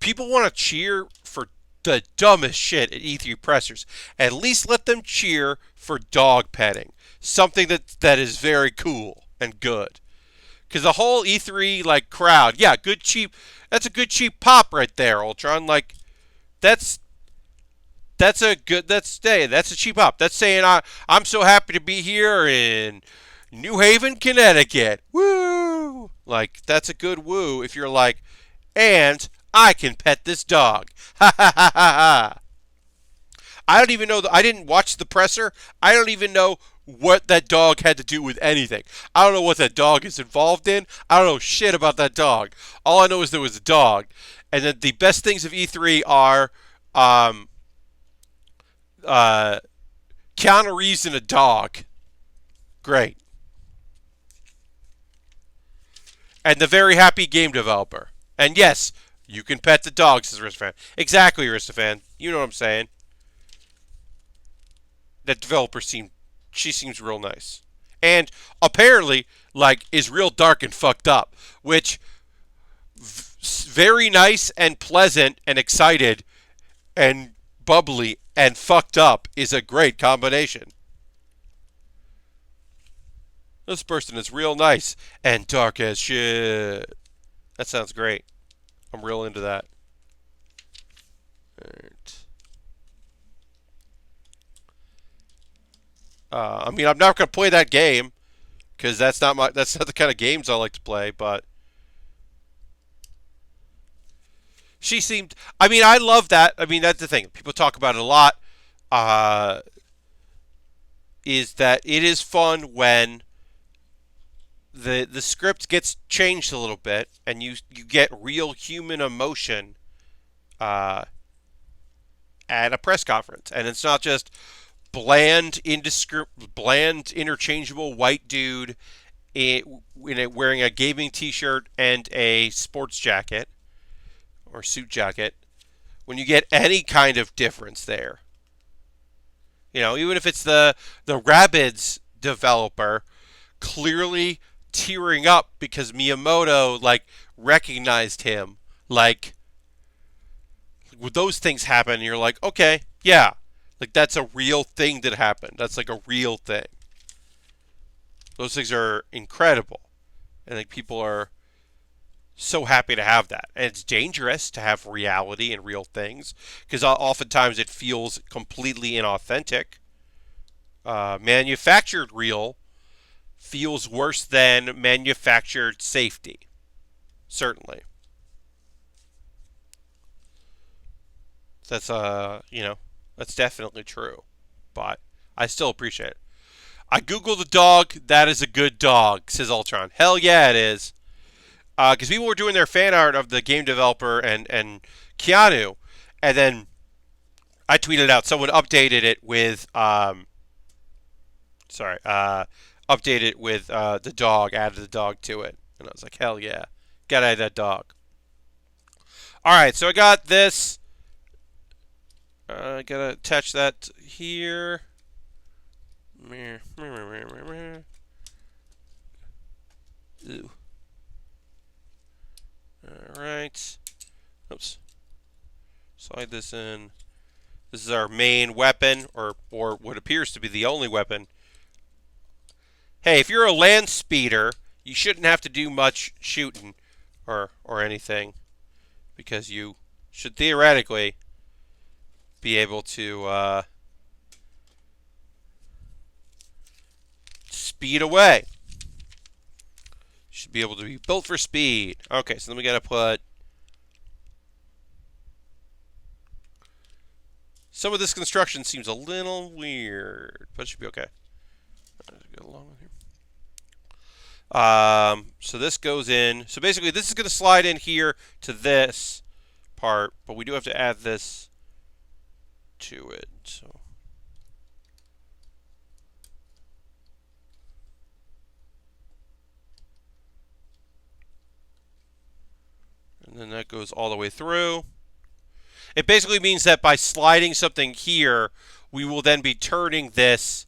people want to cheer for the dumbest shit at E3 pressers. At least let them cheer for dog petting. Something that is very cool and good. Because the whole E3 crowd, yeah, that's a good cheap pop right there, Ultron. Like, that's a cheap pop. That's saying I'm so happy to be here in New Haven, Connecticut. Woo! Like, that's a good woo if you're like, and I can pet this dog. Ha ha ha ha ha. I don't even know. I didn't watch the presser. I don't even know what that dog had to do with anything. I don't know what that dog is involved in. I don't know shit about that dog. All I know is there was a dog. And then the best things of E3 are Keanu Reeves and a dog. Great. And the very happy game developer. And yes, you can pet the dog, says Aristofan. Exactly, Aristofan. You know what I'm saying. That developer seems real nice. And apparently, is real dark and fucked up. Which, very nice and pleasant and excited and bubbly and fucked up is a great combination. This person is real nice and dark as shit. That sounds great. I'm real into that. Alright. I'm not going to play that game because that's not the kind of games I like to play, but she seemed, I love that. That's the thing. People talk about it a lot. Is that it is fun when the script gets changed a little bit and you get real human emotion at a press conference. And it's not just bland, bland, interchangeable white dude wearing a gaming T-shirt and a sports jacket or suit jacket, when you get any kind of difference there, even if it's the Rabbids developer clearly tearing up because Miyamoto recognized him, when those things happen, you're like, okay, yeah, that's a real thing that happened. That's a real thing. Those things are incredible. And people are so happy to have that. And it's dangerous to have reality and real things because oftentimes it feels completely inauthentic. Manufactured real feels worse than manufactured safety. Certainly. That's that's definitely true. But I still appreciate it. I googled the dog. That is a good dog, says Ultron. Hell yeah, it is. Because people were doing their fan art of the game developer and Keanu, and then I tweeted out someone updated it with the dog, added the dog to it, and I was like, hell yeah, gotta add that dog. All right, so I got this. I gotta attach that here. Ew. Alright. Oops. Slide this in. This is our main weapon, or what appears to be the only weapon. Hey, if you're a Landspeeder, you shouldn't have to do much shooting or anything, because you should theoretically be able to speed away. Should be able to be built for speed. Okay, so then we gotta put some of this construction seems a little weird, but it should be okay. Go along with here. So this goes in. So basically, this is gonna slide in here to this part, but we do have to add this to it. So. And then that goes all the way through. It basically means that by sliding something here, we will then be turning this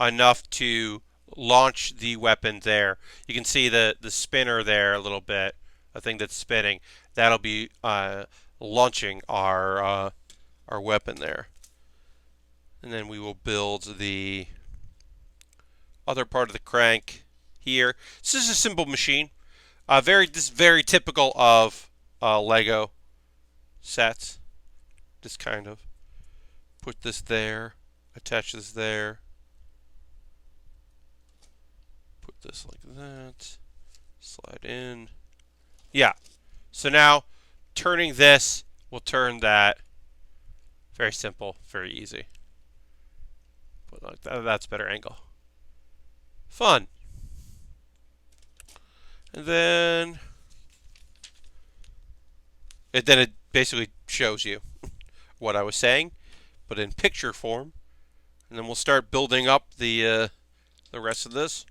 enough to launch the weapon there. You can see the spinner there a little bit, a thing that's spinning. That'll be launching our weapon there. And then we will build the other part of the crank here. This is a simple machine. This is very typical of Lego sets. Just kind of put this there, attach this there, put this like that, slide in. Yeah. So now turning this will turn that. Very simple, very easy. But like that's better angle. Fun. And then it basically shows you what I was saying, but in picture form. And then we'll start building up the rest of this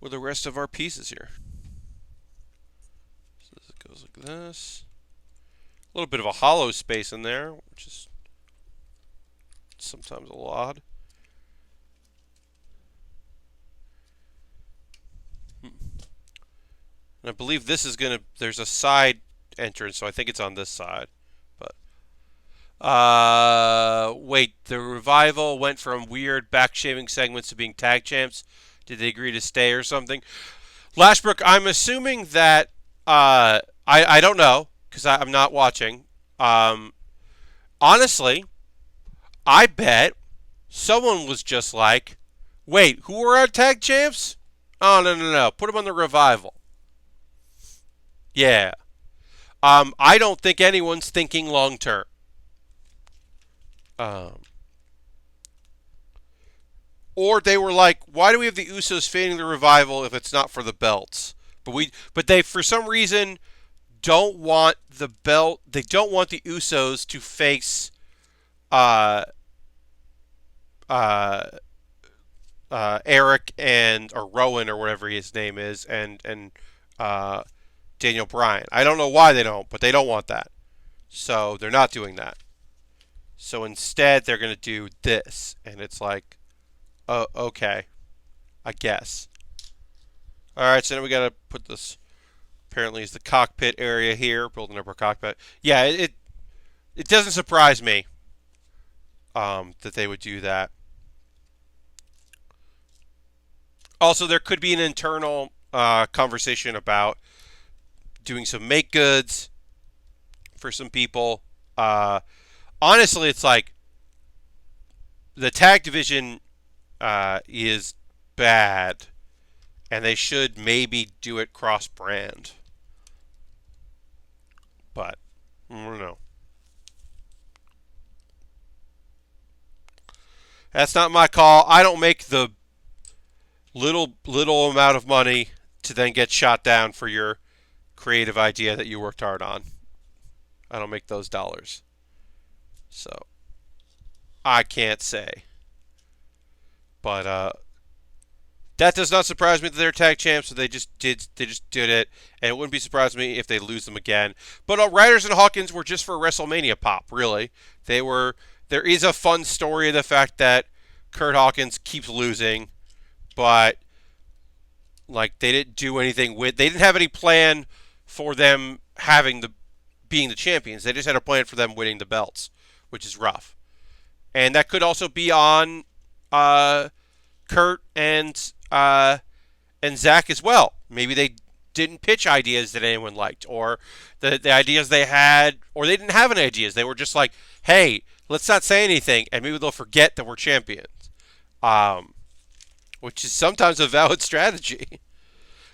with the rest of our pieces here. So this goes like this. A little bit of a hollow space in there, which is sometimes a little odd. And I believe this is there's a side entrance, so I think it's on this side. But wait, the revival went from weird back-shaving segments to being tag champs. Did they agree to stay or something? Lashbrook, I'm assuming that I don't know because I'm not watching. Honestly, I bet someone was just like, wait, who are our tag champs? Oh, no. Put them on the revival. Yeah. I don't think anyone's thinking long term. Or they were like, why do we have the Usos fading the revival if it's not for the belts? But they for some reason don't want the belt. They don't want the Usos to face uh, Eric and or Rowan or whatever his name is, and uh, Daniel Bryan. I don't know why they don't, but they don't want that, so they're not doing that. So instead, they're going to do this, and it's like, oh, okay, I guess. All right, so then we got to put this. Apparently, is the cockpit area here, building up our cockpit. Yeah, it doesn't surprise me that they would do that. Also, there could be an internal conversation about doing some make goods for some people. Uh, Honestly, it's like the tag division is bad, and they should maybe do it cross brand. But I don't know. That's not my call. I don't make the little amount of money to then get shot down for your creative idea that you worked hard on. I don't make those dollars. So I can't say. But that does not surprise me that they're tag champs. So they just did it, and it wouldn't be surprising me if they lose them again. But Riders and Hawkins were just for WrestleMania pop. Really, they were. There is a fun story of the fact that Kurt Hawkins keeps losing, but like they didn't do anything with. They didn't have any plan for them having the being the champions. They just had a plan for them winning the belts, which is rough. And that could also be on Kurt and Zach as well. Maybe they didn't pitch ideas that anyone liked, or the ideas they had, or they didn't have any ideas. They were just like, hey, let's not say anything, and maybe they'll forget that we're champions, which is sometimes a valid strategy.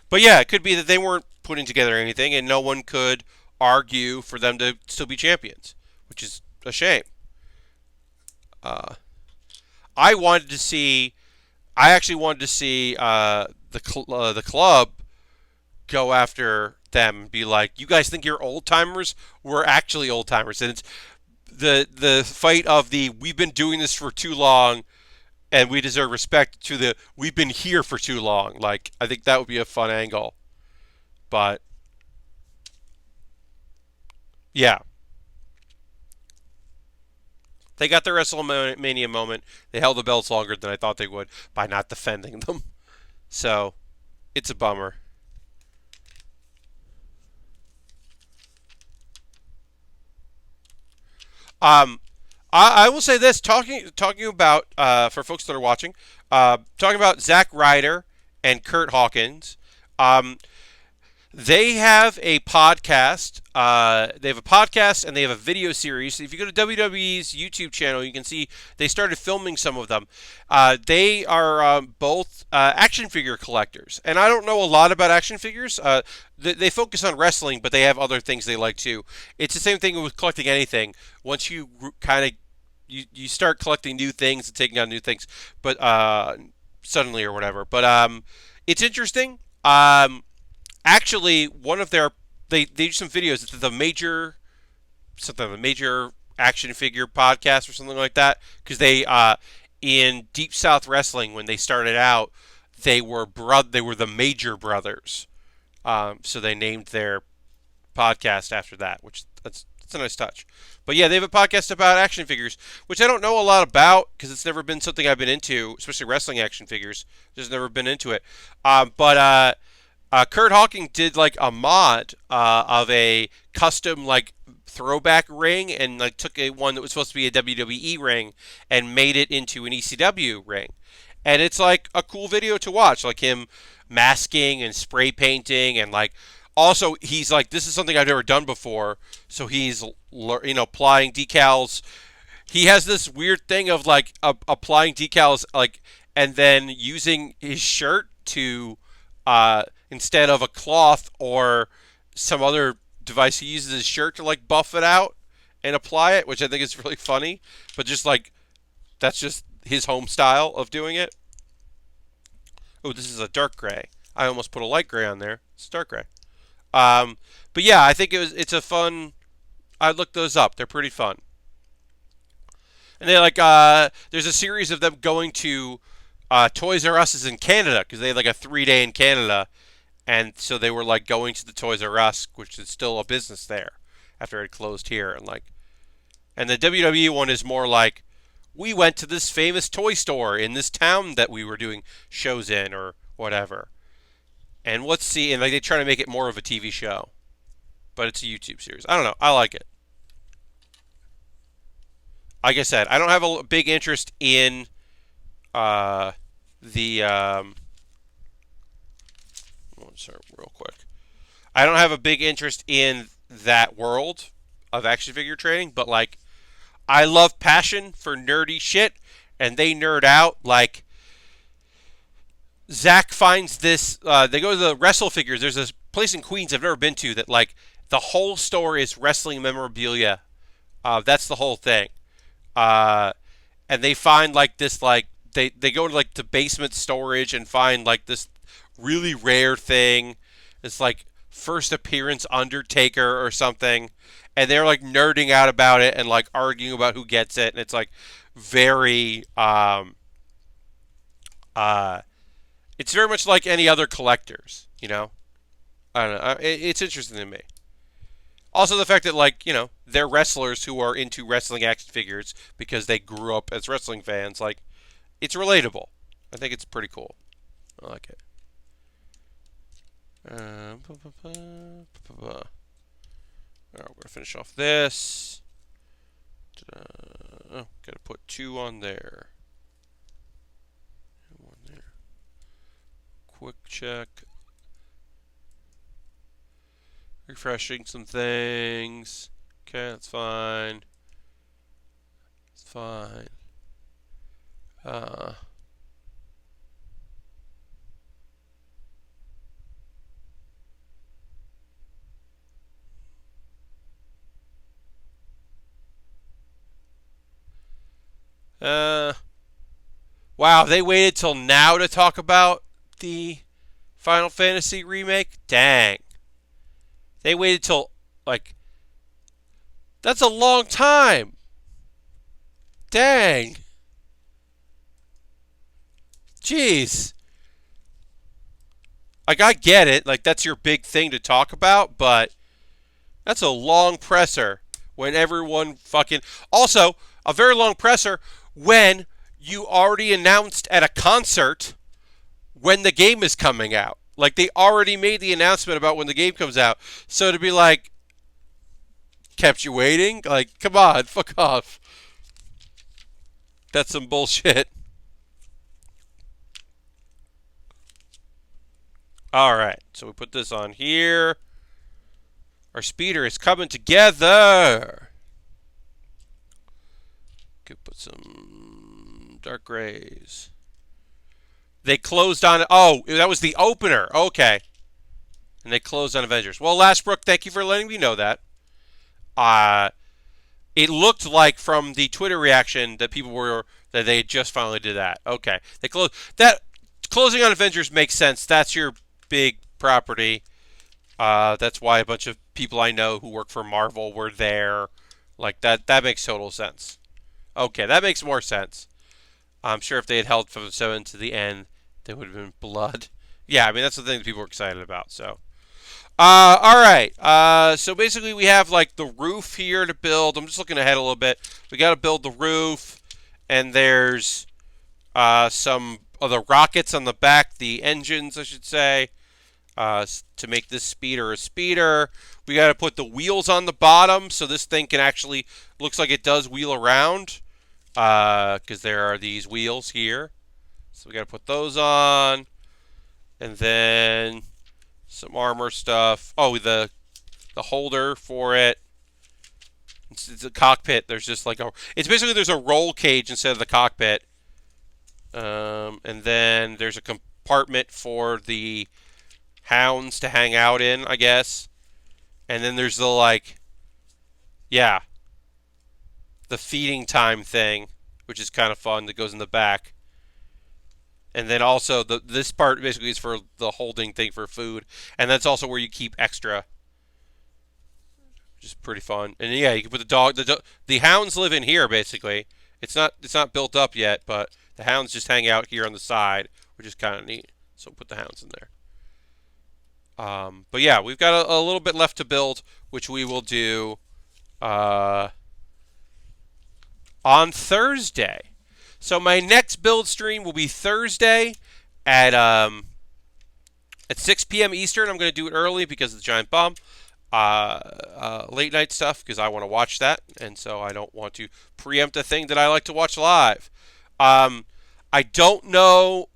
But yeah, it could be that they weren't putting together anything, and no one could argue for them to still be champions, which is a shame. Uh, I wanted to see. I actually wanted to see the club go after them and be like, "You guys think you're old timers? We're actually old timers." And it's the fight of the we've been doing this for too long, and we deserve respect to the we've been here for too long. Like I think that would be a fun angle. But yeah, they got their WrestleMania moment. They held the belts longer than I thought they would by not defending them. So it's a bummer. Um, I will say this: talking about for folks that are watching, talking about Zack Ryder and Kurt Hawkins. They have a podcast. They have a podcast and they have a video series. If you go to WWE's YouTube channel, you can see they started filming some of them. They are both action figure collectors, and I don't know a lot about action figures. They focus on wrestling, but they have other things they like too. It's the same thing with collecting anything. Once you kind of you start collecting new things and taking on new things, but suddenly or whatever. But it's interesting. Actually, one of their they do some videos. It's the major action figure podcast or something like that. Because they in Deep South Wrestling when they started out, they were the Major Brothers. So they named their podcast after that, which that's a nice touch. But yeah, they have a podcast about action figures, which I don't know a lot about because it's never been something I've been into, especially wrestling action figures. Just never been into it. But Kurt Hawking did like a mod of a custom like throwback ring and like took a one that was supposed to be a WWE ring and made it into an ECW ring. And it's like a cool video to watch, like him masking and spray painting and like also he's like this is something I've never done before, so he's applying decals. He has this weird thing of like applying decals like and then using his shirt to instead of a cloth or some other device, he uses his shirt to like buff it out and apply it, which I think is really funny. But just like that's just his home style of doing it. Oh, this is a dark gray. I almost put a light gray on there. It's dark gray. But yeah, I think it's a fun. I looked those up. They're pretty fun. And they there's a series of them going to Toys R Us in Canada because they had like a 3 day in Canada, and so they were like going to the Toys R Us, which is still a business there after it closed here, and the WWE one is more like we went to this famous toy store in this town that we were doing shows in or whatever. And let's see, and like they try to make it more of a TV show, but it's a YouTube series. I don't know. I like it. Like I said, I don't have a big interest in the. Sorry, real quick. I don't have a big interest in that world of action figure trading, but like, I love passion for nerdy shit, and they nerd out. Like, Zach finds this. They go to the Wrestle Figures. There's this place in Queens I've never been to that like the whole store is wrestling memorabilia. That's the whole thing. And they find like this they go to like the basement storage and find like this really rare thing. It's like first appearance Undertaker or something, and they're like nerding out about it and like arguing about who gets it, and it's like very it's very much like any other collectors, you know. I don't know. It's interesting to me. Also, the fact that, like, you know, they're wrestlers who are into wrestling action figures because they grew up as wrestling fans. Like, it's relatable. I think it's pretty cool. I like it. Alright, we're going to finish off this. Oh, got to put 2 on there. 1 there. Quick check. Refreshing some things. Okay, that's fine. It's fine. Wow, they waited till now to talk about the Final Fantasy remake? Dang. They waited till, like, that's a long time. Dang. Jeez. Like, I get it. Like, that's your big thing to talk about, but that's a long presser when everyone fucking... Also, a very long presser when you already announced at a concert when the game is coming out. Like, they already made the announcement about when the game comes out. So to be like, kept you waiting? Like, come on, fuck off. That's some bullshit. Alright, so we put this on here. Our speeder is coming together. Could put some dark grays. They closed on... Oh, that was the opener. Okay. And they closed on Avengers. Well, Lashbrook, thank you for letting me know that. It looked like from the Twitter reaction that people were... that they just finally did that. Okay. They closed... That... Closing on Avengers makes sense. That's your big property. That's why a bunch of people I know who work for Marvel were there. Like, that makes total sense. Okay, that makes more sense. I'm sure if they had held from the 7 to the end, there would have been blood. Yeah, I mean, that's the thing that people were excited about, so. Alright. So basically we have, like, the roof here to build. I'm just looking ahead a little bit. We got to build the roof, and there's some of the rockets on the back, the engines, I should say, to make this speeder a speeder. We got to put the wheels on the bottom, so this thing can actually, looks like it does wheel around. Because there are these wheels here. So we got to put those on. And then some armor stuff. Oh, the holder for it. It's a cockpit. There's just like a... It's basically there's a roll cage instead of the cockpit. And then there's a compartment for the hounds to hang out in, I guess. And then there's the, like... Yeah. The feeding time thing, which is kind of fun, that goes in the back. And then also, this part basically is for the holding thing for food. And that's also where you keep extra. Which is pretty fun. And yeah, you can put the dog... The hounds live in here, basically. It's not built up yet, but the hounds just hang out here on the side, which is kind of neat. So put the hounds in there. But yeah, we've got a little bit left to build, which we will do on Thursday. So my next build stream will be Thursday at 6 p.m. Eastern. I'm going to do it early because of the giant bomb. Late night stuff because I want to watch that, and so I don't want to preempt a thing that I like to watch live. I don't know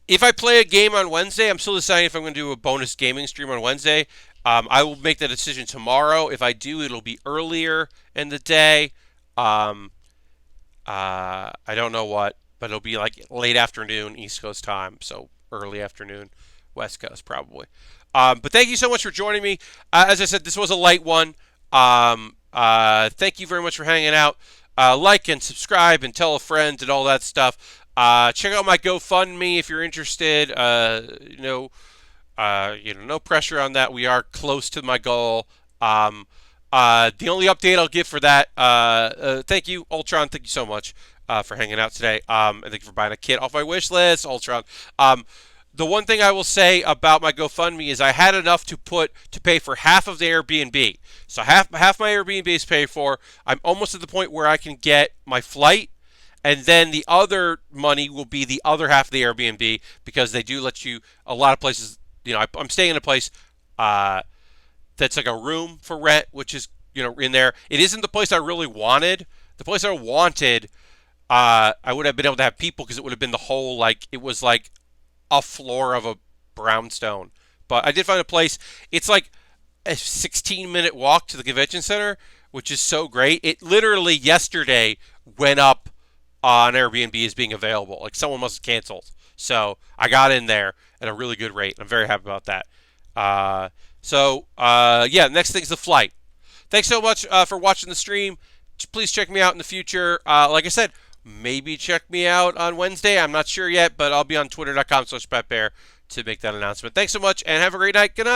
if I play a game on Wednesday. I'm still deciding if I'm going to do a bonus gaming stream on Wednesday. I will make that decision tomorrow. If I do, it'll be earlier in the day. I don't know what, but it'll be like late afternoon East Coast time, so early afternoon West Coast probably. But thank you so much for joining me. As I said, this was a light one. Thank you very much for hanging out. Like and subscribe and tell a friend and all that stuff. Check out my GoFundMe if you're interested. No pressure on that. We are close to my goal. The only update I'll give for that, thank you, Ultron. Thank you so much for hanging out today. And thank you for buying a kit off my wish list, Ultron. The one thing I will say about my GoFundMe is I had enough to pay for half of the Airbnb. So half my Airbnb is paid for. I'm almost at the point where I can get my flight, and then the other money will be the other half of the Airbnb because they do let you a lot of places. I'm staying in a place that's like a room for rent, which is in there. It isn't the place I really wanted. The place I wanted, I would have been able to have people because it would have been the whole it was like a floor of a brownstone. But I did find a place. It's like a 16-minute walk to the convention center, which is so great. It literally yesterday went up on Airbnb as being available. Like someone must have canceled. So I got in there at a really good rate. I'm very happy about that. Next thing's the flight. Thanks so much for watching the stream. Please check me out in the future. Like I said, maybe check me out on Wednesday. I'm not sure yet, but I'll be on twitter.com/Baer to make that announcement. Thanks so much, and have a great night. Good night.